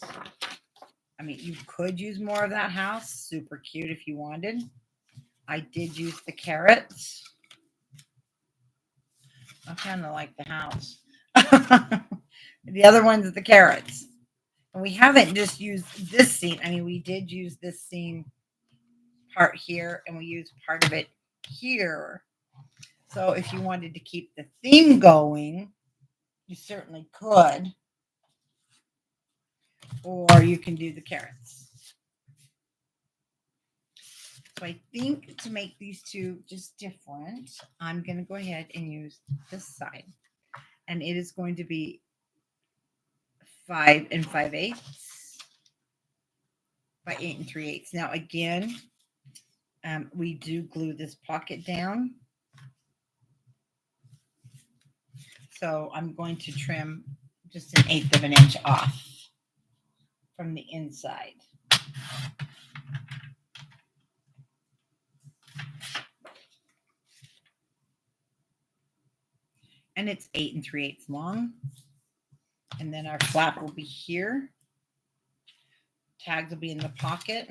I mean, you could use more of that house. Super cute if you wanted. I did use the carrots. I kind of like the house. The other one's the carrots. And we haven't just used this seam. I mean, we did use this seam part here, and we used part of it here. So if you wanted to keep the theme going, you certainly could. Or you can do the carrots. So I think to make these two just different, I'm going to go ahead and use this side. And it is going to be 5 5/8 by 8 3/8. Now again, we do glue this pocket down. So I'm going to trim just 1/8 of an inch off from the inside. And it's 8 3/8 long. And then our flap will be here. Tags will be in the pocket.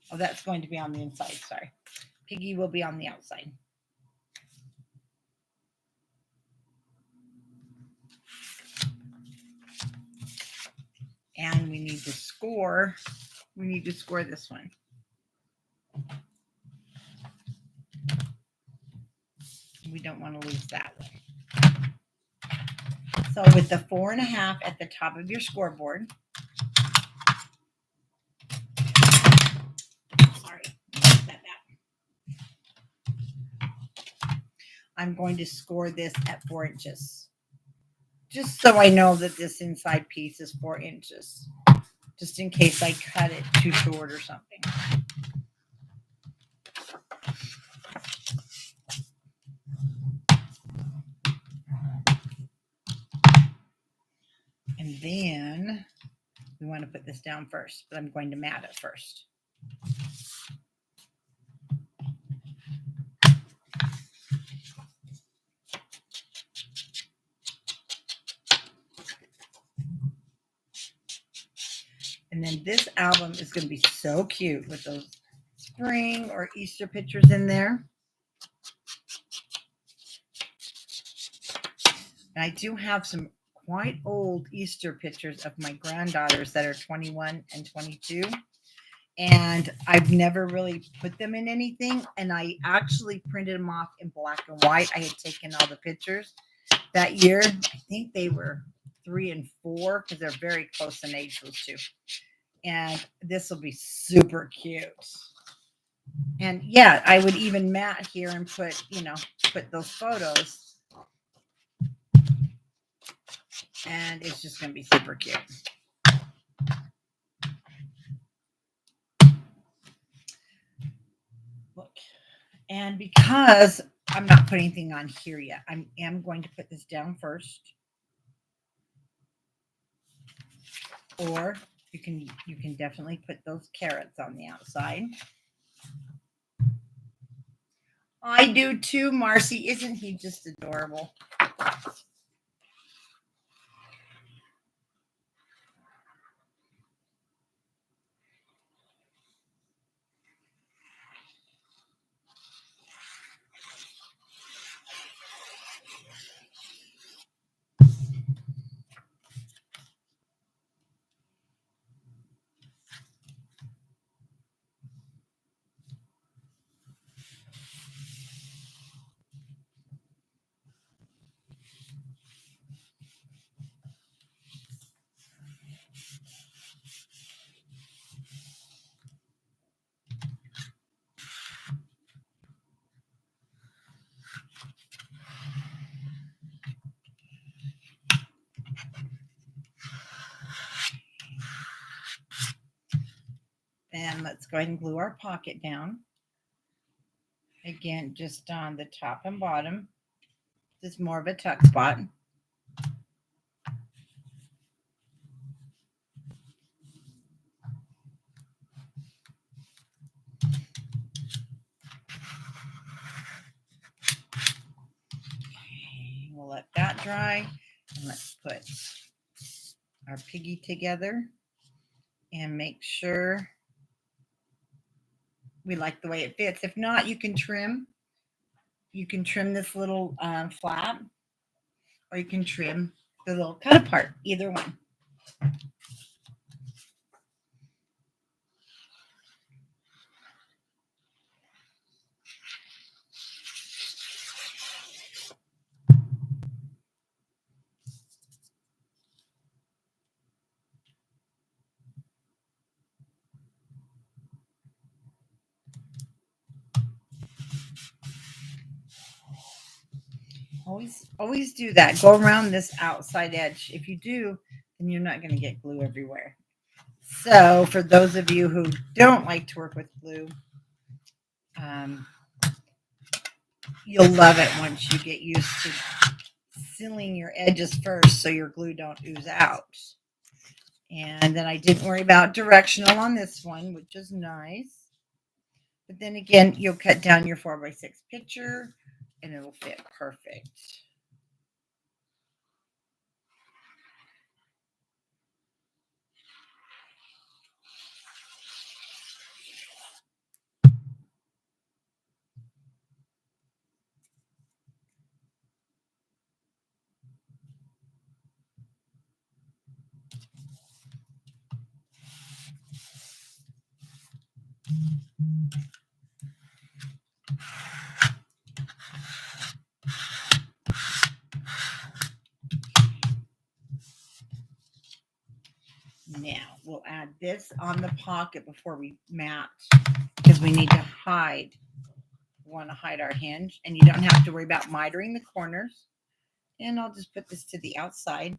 Oh, that's going to be on the inside. Sorry. Piggy will be on the outside. And we need to score. We need to score this one. We don't want to lose that one. So with the 4.5 at the top of your scoreboard, sorry, that back. I'm going to score this at 4 inches. Just so I know that this inside piece is 4 inches. Just in case I cut it too short or something. And then We want to put this down first, but I'm going to mat it first. And then this album is going to be so cute with those spring or Easter pictures in there. And I do have some quite old Easter pictures of my granddaughters that are 21 and 22. And I've never really put them in anything. And I actually printed them off in black and white. I had taken all the pictures that year. I think they were 3 and 4 because they're very close in age, those two. And this will be super cute. And yeah, I would even mat here and put, put those photos. And it's just going to be super cute. Look. And because I'm not putting anything on here yet, I am going to put this down first. Or you can definitely put those carrots on the outside. I do too, Marcy. Isn't he just adorable? And let's go ahead and glue our pocket down. Again, just on the top and bottom. This is more of a tuck spot. Okay, we'll let that dry. And let's put our piggy together and make sure we like the way it fits. If not, you can trim. You can trim this little flap, or you can trim the little cut apart. Either one. Always do that. Go around this outside edge. If you do, then you're not going to get glue everywhere. So for those of you who don't like to work with glue, you'll love it once you get used to sealing your edges first so your glue don't ooze out. And then I didn't worry about directional on this one, which is nice. But then again, you'll cut down your 4x6 picture and it'll fit perfect. Now we'll add this on the pocket before we mat because we need to hide. We want to hide our hinge, and you don't have to worry about mitering the corners. And I'll just put this to the outside.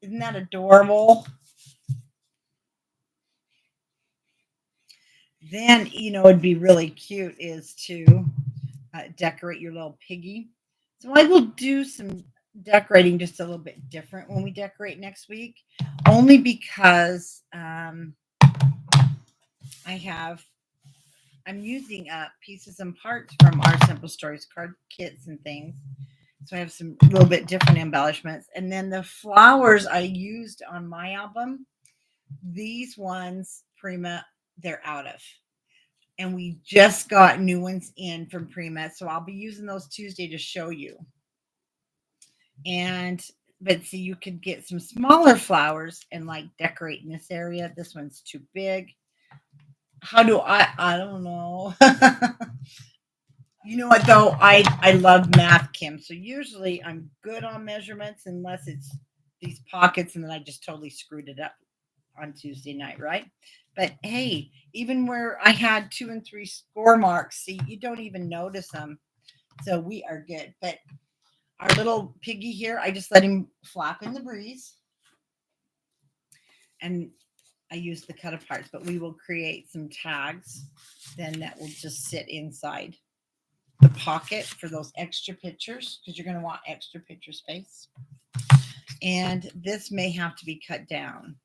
Isn't that adorable? Then, it'd be really cute is to decorate your little piggy. So I will do some decorating just a little bit different when we decorate next week, only because I have I'm using up pieces and parts from our Simple Stories card kits and things. So I have some little bit different embellishments. And then the flowers I used on my album, these ones, Prima, they're out of. And we just got new ones in from Prima. So I'll be using those Tuesday to show you. And but see, you could get some smaller flowers and like decorate in this area. This one's too big. How do I don't know. You know what though? I love math, Kim. So usually I'm good on measurements unless it's these pockets and then I just totally screwed it up on Tuesday night, right? But hey, even where I had 2 and 3 score marks, see, you don't even notice them. So we are good. But our little piggy here, I just let him flap in the breeze. And I use the cut aparts, but we will create some tags then that will just sit inside the pocket for those extra pictures because you're going to want extra picture space. And this may have to be cut down.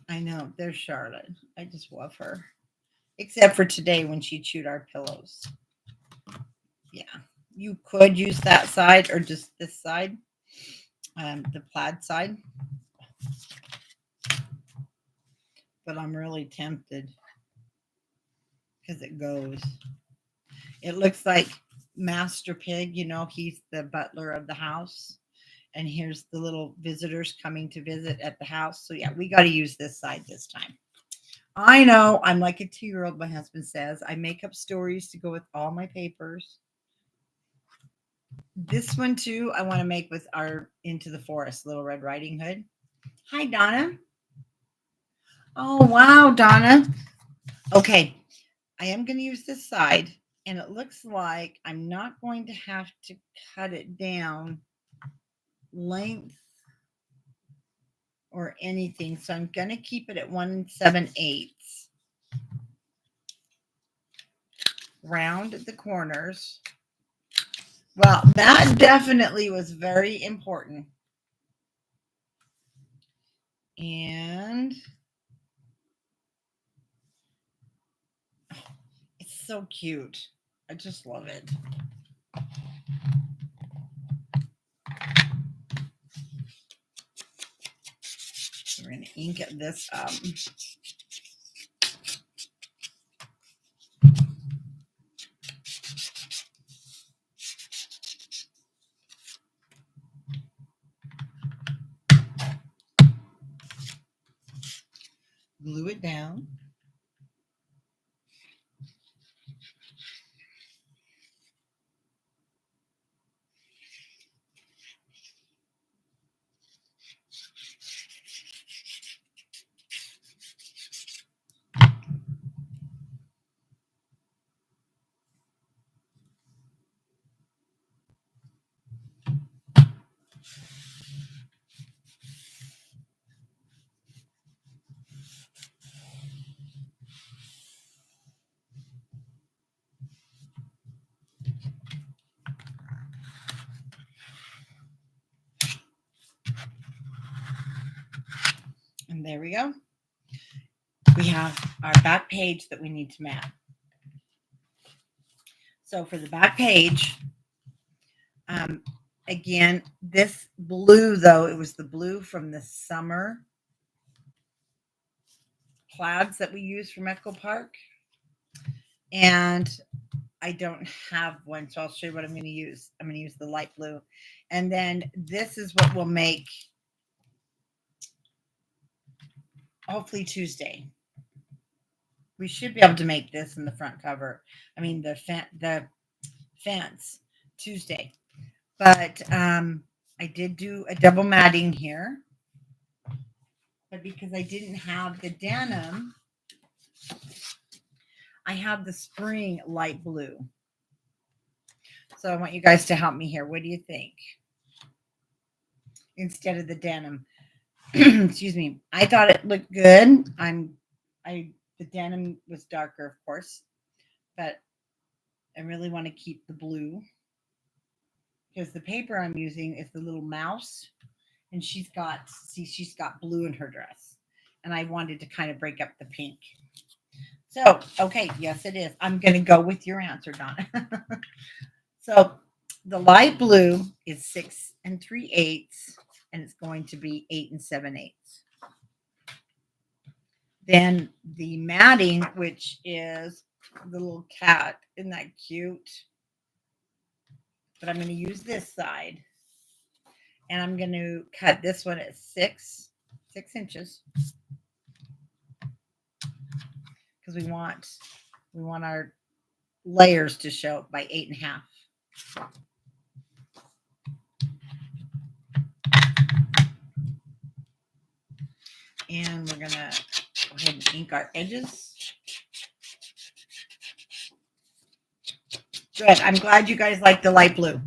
I know, there's Charlotte. I just love her. Except for today when she chewed our pillows. Yeah. You could use that side or just this side, the plaid side. But I'm really tempted because it goes. It looks like Master Pig, you know, he's the butler of the house. And here's the little visitors coming to visit at the house. So yeah, we got to use this side this time. I know I'm like a 2-year-old, my husband says. I make up stories to go with all my papers. This one too, I want to make with our Into the Forest, Little Red Riding Hood. Hi, Donna. Oh, wow, Donna. Okay, I am going to use this side. And it looks like I'm not going to have to cut it down length or anything. So I'm going to keep it at 1 7/8. Round at the corners. Well, that definitely was very important. And it's so cute. I just love it. We're going to ink this up. Glue it down. And there we go. We have our back page that we need to map. So for the back page, again, this blue, though, it was the blue from the summer plaids that we use from Echo Park. And I don't have one, so I'll show you what I'm going to use. I'm going to use the light blue. And then this is what we'll make hopefully Tuesday. We should be able to make this in the front cover. I mean, the fence Tuesday. But I did do a double matting here. But because I didn't have the denim, I have the spring light blue. So I want you guys to help me here. What do you think? Instead of the denim. Excuse me. I thought it looked good. The denim was darker, of course, but I really want to keep the blue. because the paper I'm using is the little mouse, and she's got blue in her dress, and I wanted to kind of break up the pink. So, okay, yes, it is. I'm going to go with your answer, Donna. So, the light blue is 6 3/8, and it's going to be 8 7/8. Then the matting, which is the little cat, isn't that cute? But I'm going to use this side, and I'm going to cut this one at 6 inches, because we want our layers to show by 8.5. And we're going to go ahead and ink our edges. Good. I'm glad you guys like the light blue.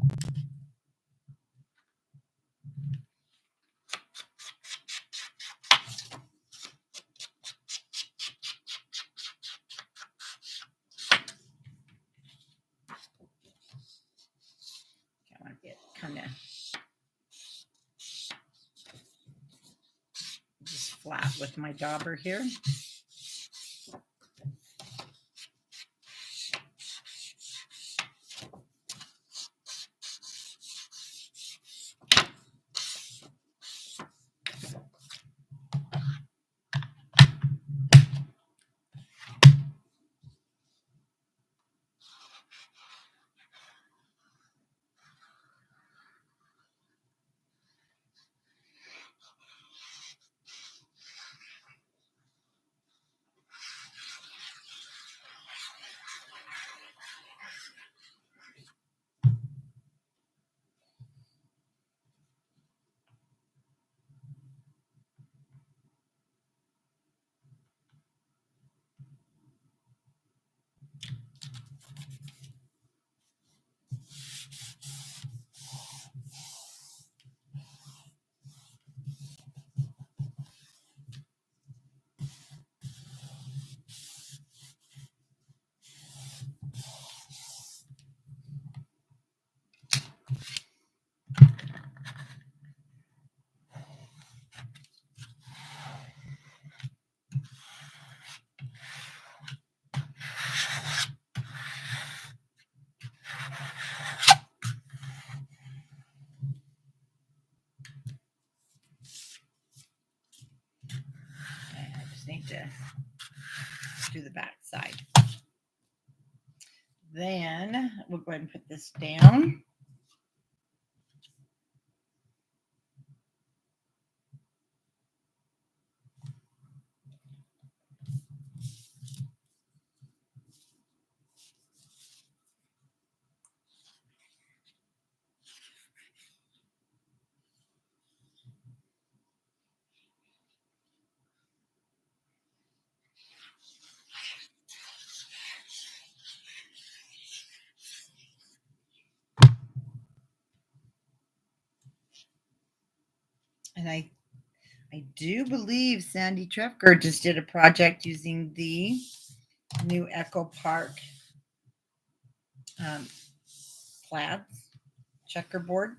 I want to get kind of just flat with my dauber here. I just need to do the back side. Then we'll go ahead and put this down. And I do believe Sandy Trefker just did a project using the new Echo Park plaids checkerboard.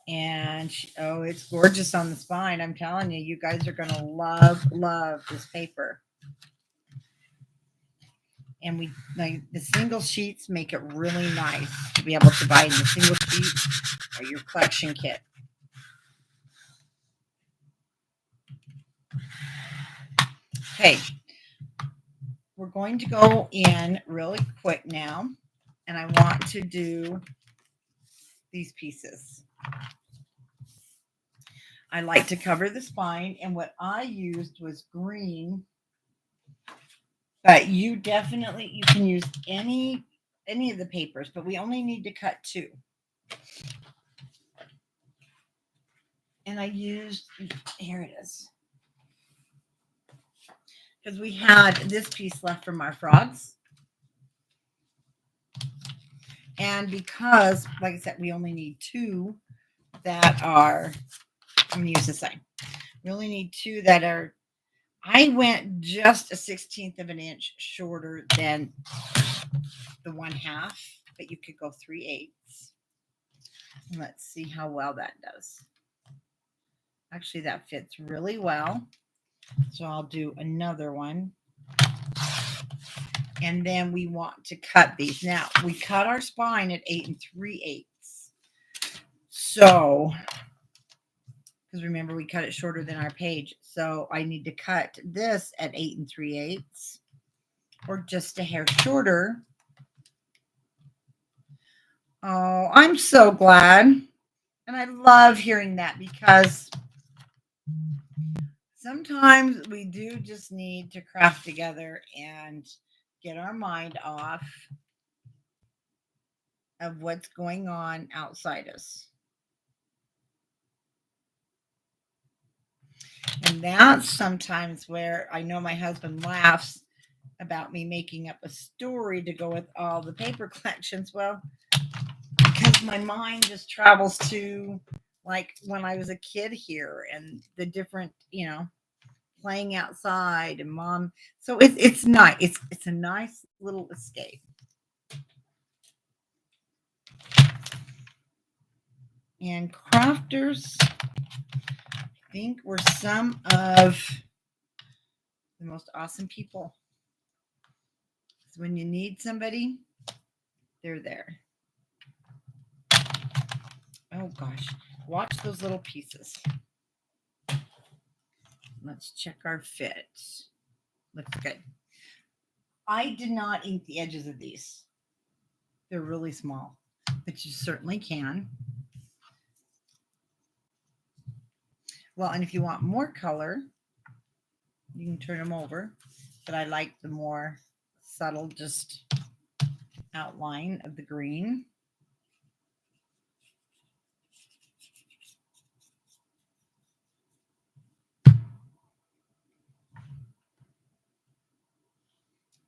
And it's gorgeous on the spine. I'm telling you, you guys are going to love this paper. And the single sheets make it really nice to be able to buy in the single sheet or your collection kit. Okay, we're going to go in really quick now, and I want to do these pieces. I like to cover the spine, and what I used was green, but you can use any of the papers, but we only need to cut 2. And I used, here it is, because we had this piece left from our frogs. And because, like I said, we only need 2 that are, I'm going to use this side. We only need 2 that are, I went just a 1/16 of an inch shorter than the 1/2, but you could go 3/8. Let's see how well that does. Actually, that fits really well. So I'll do another one. And then we want to cut these. Now, we cut our spine at 8 3/8. So, because remember, we cut it shorter than our page. So I need to cut this at 8 3/8 or just a hair shorter. Oh, I'm so glad. And I love hearing that because sometimes we do just need to craft together and get our mind off of what's going on outside us. And that's sometimes where I know my husband laughs about me making up a story to go with all the paper collections. Well, because my mind just travels to like when I was a kid here and the different, playing outside and mom. So it's nice. It's a nice little escape. And crafters, I think, were some of the most awesome people. So when you need somebody, they're there. Oh gosh, watch those little pieces. Let's check our fit. Looks good. I did not ink the edges of these. They're really small, but you certainly can. Well, and if you want more color, you can turn them over. But I like the more subtle, just outline of the green.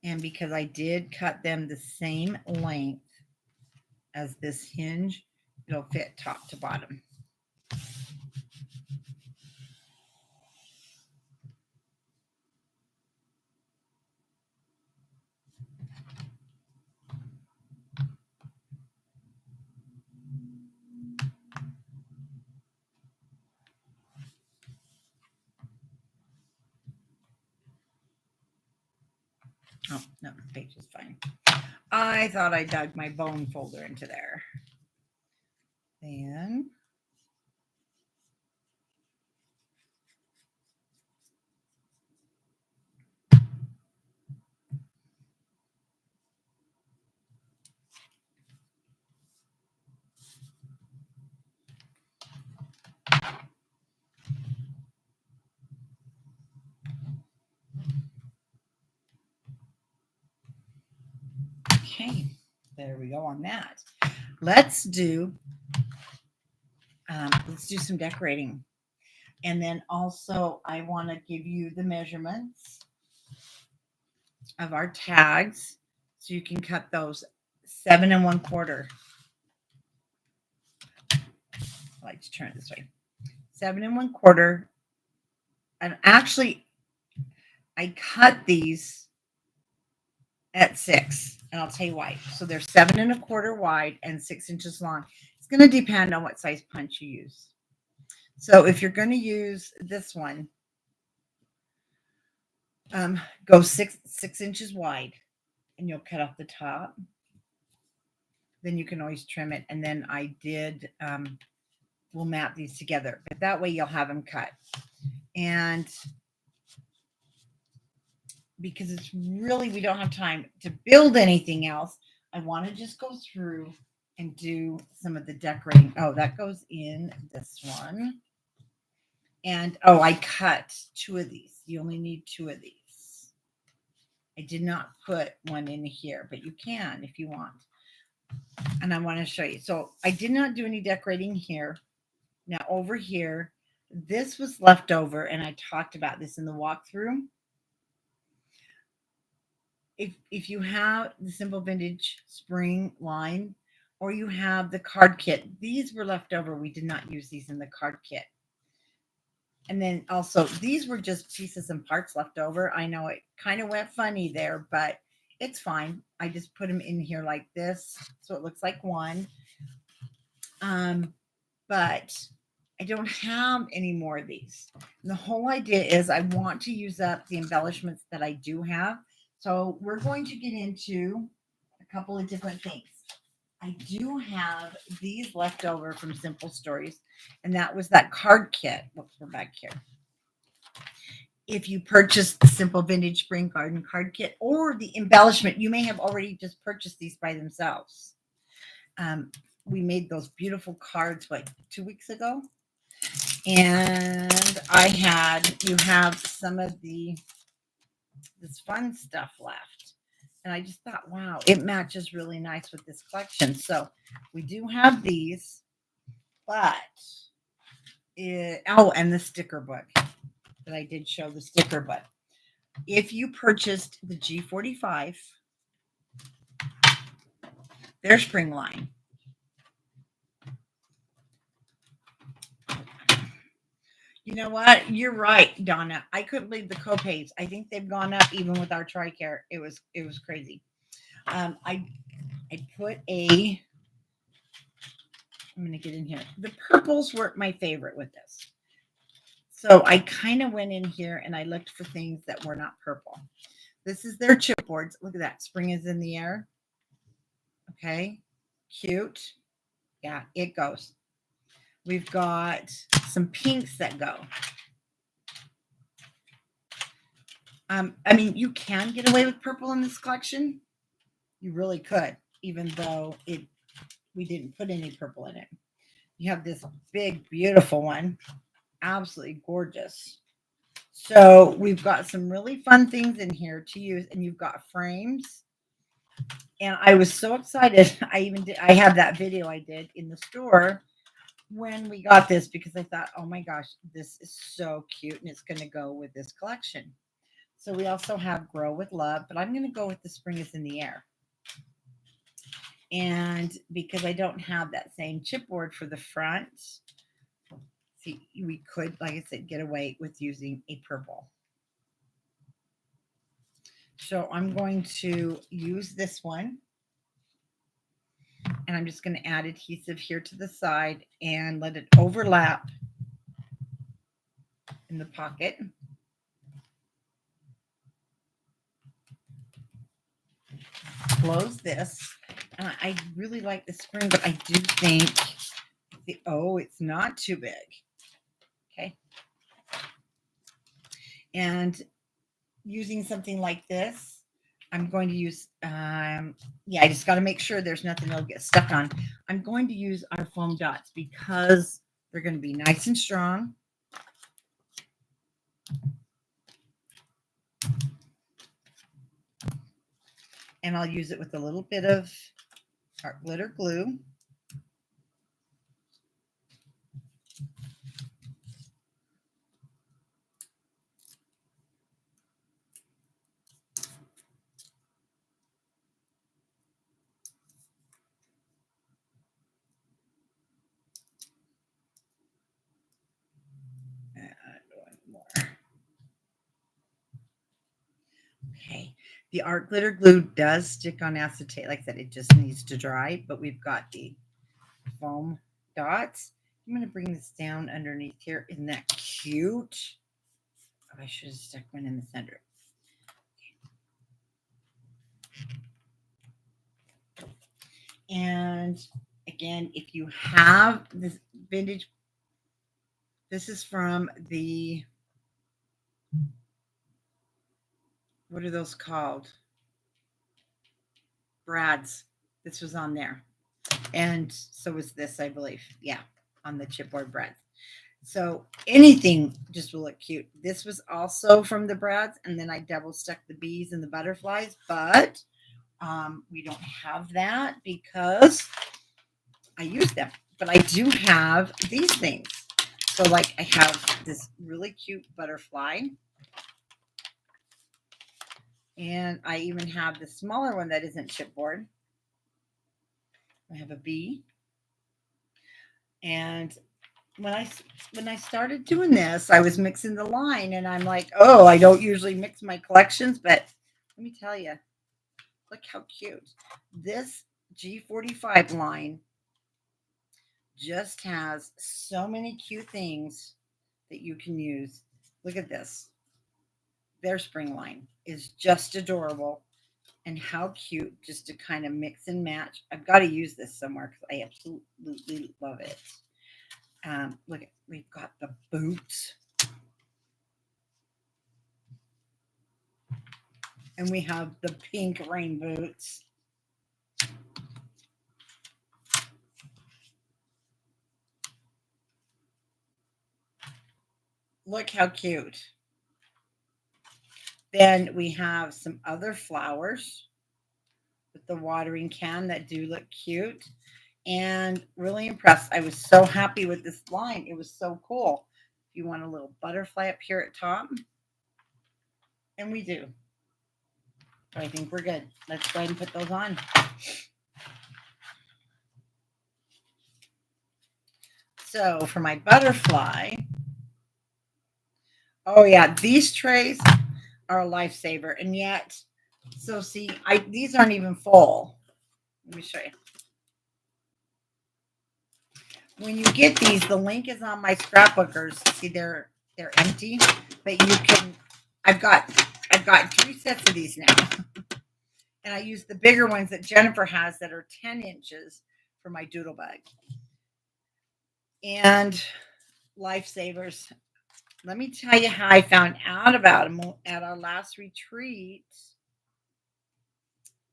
And because I did cut them the same length as this hinge, it'll fit top to bottom. Oh, no, the page is fine. I thought I dug my bone folder into there. Then okay, there we go on that. Let's do some decorating. And then also I want to give you the measurements of our tags so you can cut those 7 1/4. I like to turn it this way. 7 1/4. And actually I cut these at 6, and I'll tell you why. So they're 7 1/4 wide and 6 inches long. It's going to depend on what size punch you use. So if you're going to use this one, go 6 inches wide, and you'll cut off the top. Then you can always trim it. And then I did, we'll map these together, but that way you'll have them cut. And because it's really, we don't have time to build anything else, I want to just go through and do some of the decorating. Oh, that goes in this one. And oh, I cut 2 of these. You only need 2 of these. I did not put one in here, but you can if you want. And I want to show you. So I did not do any decorating here. Now over here, this was left over, and I talked about this in the walkthrough. If you have the Simple Vintage Spring line, or you have the card kit, these were left over. We did not use these in the card kit. And then also, these were just pieces and parts left over. I know it kind of went funny there, but it's fine. I just put them in here like this, so it looks like one. But I don't have any more of these. And the whole idea is I want to use up the embellishments that I do have. So we're going to get into a couple of different things. I do have these left over from Simple Stories, and that was that card kit. Whoops, we're back here. If you purchase the Simple Vintage Spring Garden card kit or the embellishment, you may have already just purchased these by themselves. We made those beautiful cards, what, 2 weeks ago? And you have some of this fun stuff left. And I just thought, wow, it matches really nice with this collection. So we do have these, but and the sticker book that I did show the sticker book. If you purchased the G45, their spring line, you know what? You're right, Donna. I couldn't believe the copays. I think they've gone up even with our TRICARE. It was crazy. I put a. I'm going to get in here. The purples were my favorite with this. So I kind of went in here and I looked for things that were not purple. This is their chipboards. Look at that. Spring is in the air. Okay. Cute. Yeah, it goes. We've got some pinks that go. I mean, you can get away with purple in this collection. You really could, even though we didn't put any purple in it. You have this big, beautiful one. Absolutely gorgeous. So we've got some really fun things in here to use, and you've got frames. And I was so excited. I have that video I did in the store when we got this because I thought, oh my gosh, this is so cute and it's going to go with this collection. So we also have Grow with Love, but I'm going to go with The Spring is in the Air. And because I don't have that same chipboard for the front, see, we could, like I said, get away with using a purple. So I'm going to use this one. And I'm just going to add adhesive here to the side and let it overlap in the pocket. Close this. I really like the spring, but I do think, it's not too big. Okay. And using something like this, I'm going to use, I just got to make sure there's nothing that'll get stuck on. I'm going to use our foam dots because they're going to be nice and strong. And I'll use it with a little bit of art glitter glue. Okay, the art glitter glue does stick on acetate. Like I said, it just needs to dry, but we've got the foam dots. I'm going to bring this down underneath here. Isn't that cute? Oh, I should have stuck one in the center. And again, if you have this vintage, this is from the, what are those called? Brad's. This was on there. And so was this, I believe. Yeah, on the chipboard Brad's. So anything just will look cute. This was also from the Brad's, and then I double stuck the bees and the butterflies, but we don't have that because I use them. But I do have these things. So like I have this really cute butterfly. And I even have the smaller one that isn't chipboard. I have a bee. And when I started doing this, I was mixing the line and I'm like, oh, I don't usually mix my collections, but let me tell you, look how cute. This G45 line just has so many cute things that you can use. Look at this. Their spring line is just adorable. And how cute just to kind of mix and match. I've got to use this somewhere because I absolutely love it. Look, we've got the boots. And we have the pink rain boots. Look how cute. Then we have some other flowers with the watering can that do look cute. And really impressed. I was so happy with this line. It was so cool. If you want a little butterfly up here at top, and we do. So I think we're good. Let's go ahead and put those on. So for my butterfly, oh yeah, these trays are a lifesaver. And yet, so see, these aren't even full. Let me show you. When you get these, the link is on my scrapbookers. See, they're empty, but you can. I've got 3 sets of these now, and I use the bigger ones that Jennifer has that are 10 inches for my doodle bug. And lifesavers. Let me tell you how I found out about them at our last retreat.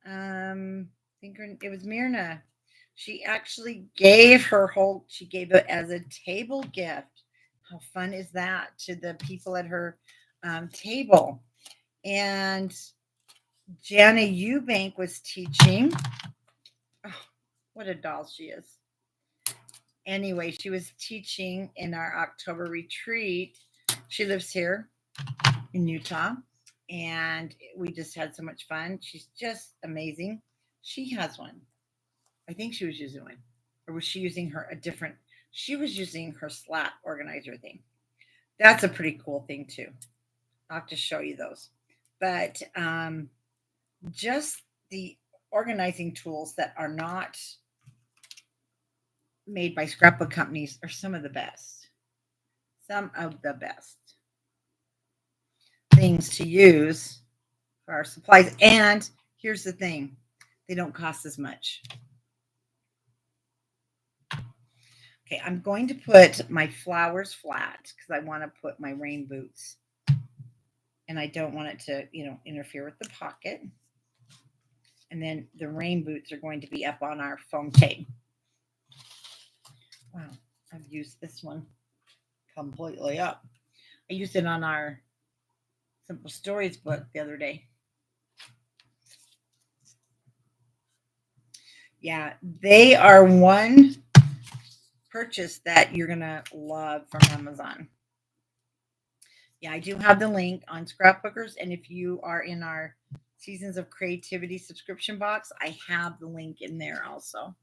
I think it was Myrna. She actually gave she gave it as a table gift. How fun is that to the people at her table? And Jana Eubank was teaching. Oh, what a doll she is. Anyway, she was teaching in our October retreat. She lives here in Utah, and we just had so much fun. She's just amazing. She has one. I think she was using one. Or was she using she was using her slat organizer thing. That's a pretty cool thing too. I'll have to show you those. But just the organizing tools that are not made by scrapbook companies are some of the best. Some of the best things to use for our supplies. And here's the thing, they don't cost as much. Okay, I'm going to put my flowers flat because I want to put my rain boots. And I don't want it to, interfere with the pocket. And then the rain boots are going to be up on our foam tape. Wow, I've used this one completely up. I used it on our Simple Stories book the other day. Yeah, they are one purchase that you're going to love from Amazon. Yeah, I do have the link on Scrapbookers. And if you are in our Seasons of Creativity subscription box, I have the link in there also.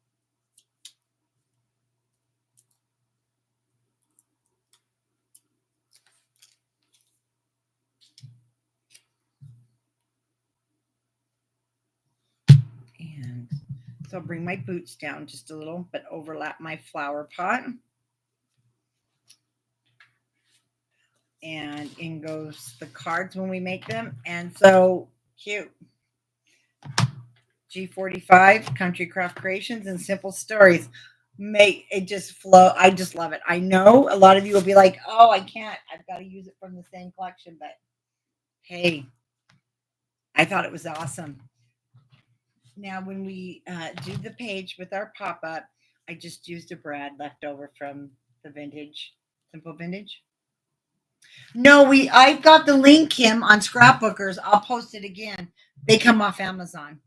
And so I'll bring my boots down just a little, but overlap my flower pot. And in goes the cards when we make them. And so cute. G45, Country Craft Creations, and Simple Stories. Make it just flow. I just love it. I know a lot of you will be like, oh, I can't. I've got to use it from the same collection. But hey, I thought it was awesome. Now, when we do the page with our pop-up, I just used a brad left over from the vintage, Simple Vintage. No, I've got the link, Kim, on Scrapbookers. I'll post it again. They come off Amazon.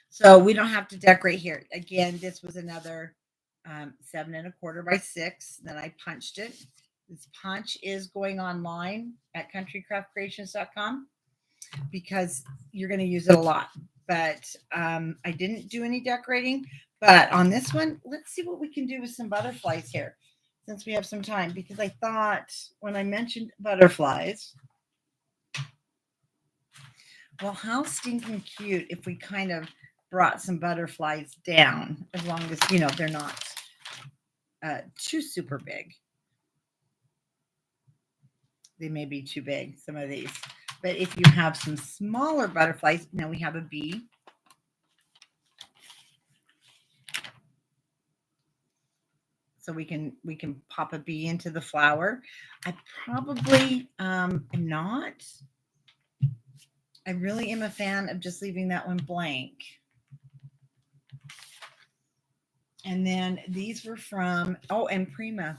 So we don't have to decorate here. Again, this was another 7 1/4 by 6. Then I punched it. This punch is going online at countrycraftcreations.com because you're going to use it a lot. But I didn't do any decorating. But on this one, let's see what we can do with some butterflies here since we have some time. Because I thought when I mentioned butterflies, well, how stinking cute if we kind of brought some butterflies down, as long as, you know, they're not too super big. They may be too big, some of these. But if you have some smaller butterflies, now we have a bee. So we can pop a bee into the flower. I probably am not. I really am a fan of just leaving that one blank. And then these were from, oh, and Prima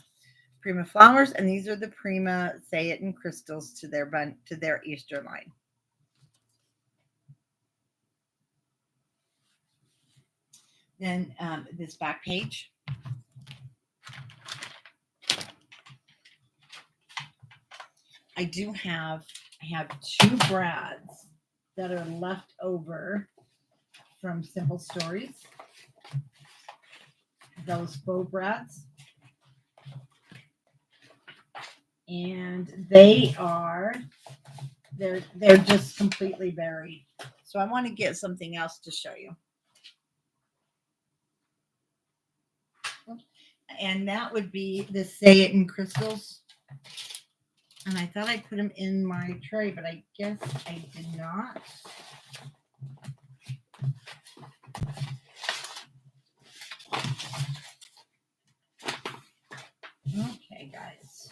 flowers, and these are the Prima Say It in crystals to their Easter line. Then this back page. I have two brads that are left over from Simple Stories. Those faux brads. And they're just completely buried. So I want to get something else to show you. And that would be the Say It in crystals. And I thought I put them in my tray, but I guess I did not. Okay, guys.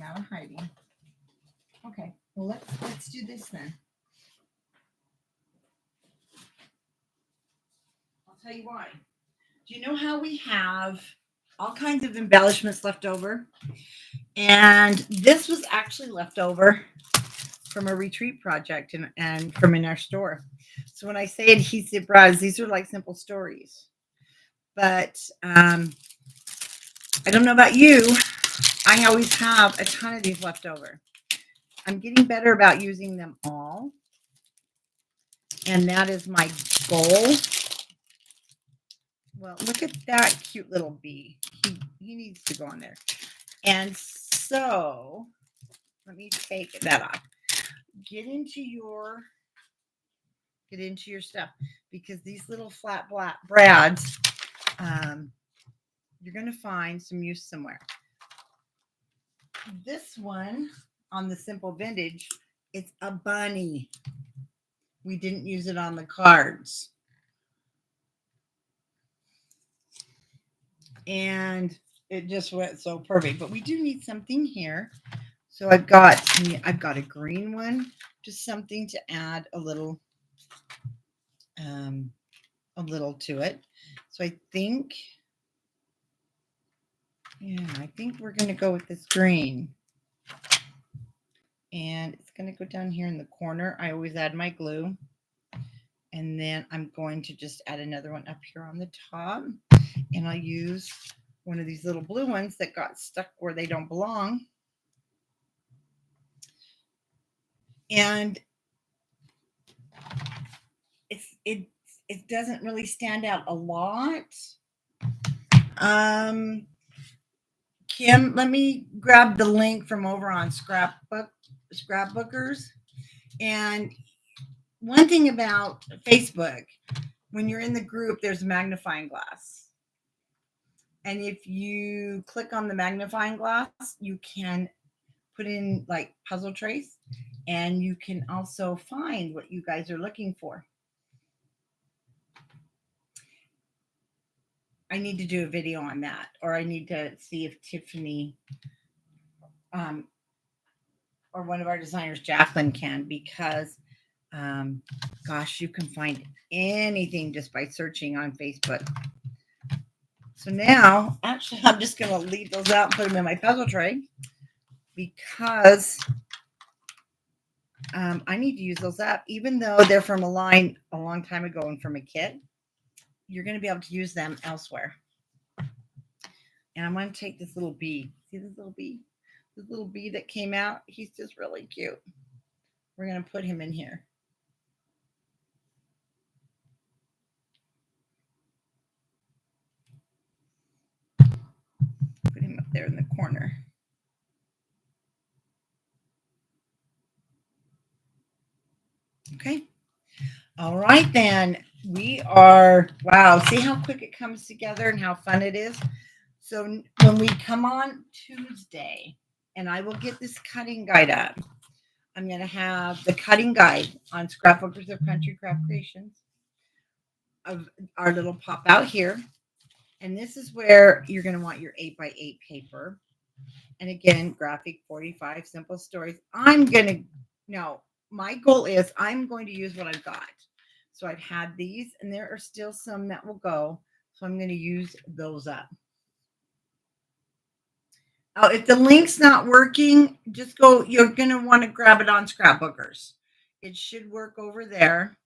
Now I'm hiding. Okay, well let's do this then. I'll tell you why. Do you know how we have all kinds of embellishments left over? And this was actually left over from a retreat project and from in our store. So when I say adhesive brads, these are like Simple Stories. But I don't know about you. I always have a ton of these left over. I'm getting better about using them all. And that is my goal. Well, look at that cute little bee. He needs to go on there. And so let me take that off. Get into your stuff, because these little flat black brads, you're going to find some use somewhere. This one on the Simple Vintage, it's a bunny. We didn't use it on the cards. And it just went so perfect. But we do need something here. So I've got a green one, just something to add a little to it. So I think we're going to go with this green. And it's going to go down here in the corner. I always add my glue. And then I'm going to just add another one up here on the top. And I'll use one of these little blue ones that got stuck where they don't belong. And it doesn't really stand out a lot. Kim, let me grab the link from over on Scrapbookers. And one thing about Facebook, when you're in the group, there's a magnifying glass. And if you click on the magnifying glass, you can put in like puzzle trace, and you can also find what you guys are looking for. I need to do a video on that, or I need to see if Tiffany or one of our designers, Jacqueline, can, because gosh, you can find anything just by searching on Facebook. So now, actually, I'm just going to leave those out and put them in my puzzle tray, because I need to use those up. Even though they're from a line a long time ago and from a kit, you're going to be able to use them elsewhere. And I'm going to take this little bee. See this little bee? This little bee that came out? He's just really cute. We're going to put him in here. Put him up there in the corner. Okay. All right, then. We are, wow, see how quick it comes together and how fun it is? So when we come on Tuesday, and I will get this cutting guide up, I'm going to have the cutting guide on Scrapbookers of Country Craft Creations of our little pop out here. And this is where you're going to want your 8x8 paper. And again, graphic 45 simple stories. No, my goal is I'm going to use what I've got. So I've had these, and there are still some that will go. So I'm going to use those up. Oh, if the link's not working, just go. You're going to want to grab it on Scrapbookers. It should work over there.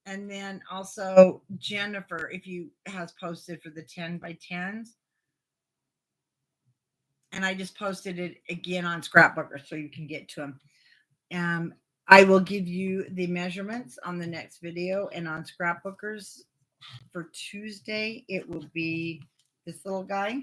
And then also Jennifer, if you has posted for the 10x10s. And I just posted it again on Scrapbookers so you can get to them. I will give you the measurements on the next video, and on Scrapbookers for Tuesday, it will be this little guy.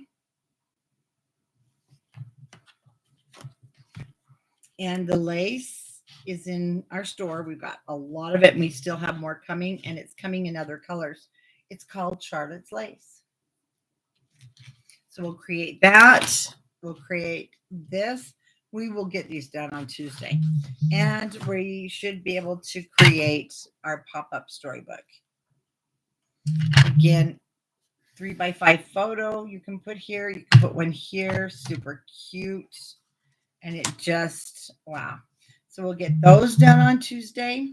And the lace is in our store. We've got a lot of it, and we still have more coming, and it's coming in other colors. It's called Charlotte's Lace. So we'll create that. We'll create this. We will get these done on Tuesday. And we should be able to create our pop-up storybook. Again, 3x5 photo you can put here. You can put one here. Super cute. And it just, wow. So we'll get those done on Tuesday.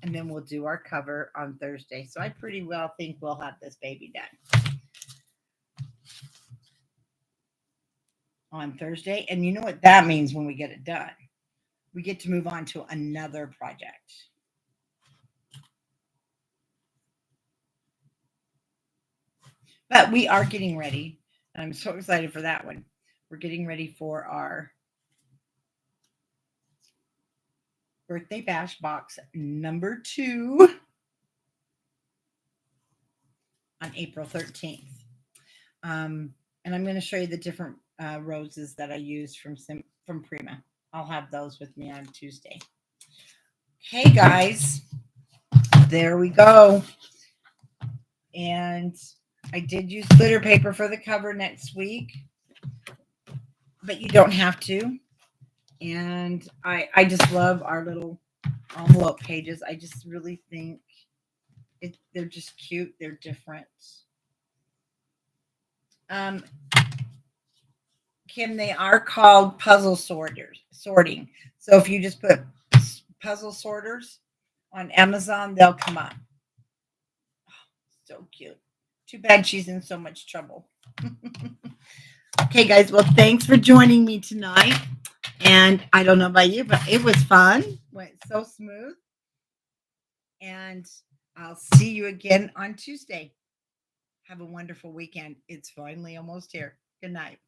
And then we'll do our cover on Thursday. So I pretty well think we'll have this baby done on Thursday. And you know what that means when we get it done? We get to move on to another project. But we are getting ready. I'm so excited for that one. We're getting ready for our birthday bash box number 2 on April 13th. And I'm going to show you the different roses that I use from Prima. I'll have those with me on Tuesday. Okay, guys, there we go. And I did use glitter paper for the cover next week, but you don't have to. And I just love our little envelope pages. I just really think they're just cute. They're different. Kim, they are called puzzle sorting. So if you just put puzzle sorters on Amazon, they'll come up. Oh, so cute. Too bad she's in so much trouble. Okay, guys. Well, thanks for joining me tonight. And I don't know about you, but it was fun. Went so smooth. And I'll see you again on Tuesday. Have a wonderful weekend. It's finally almost here. Good night.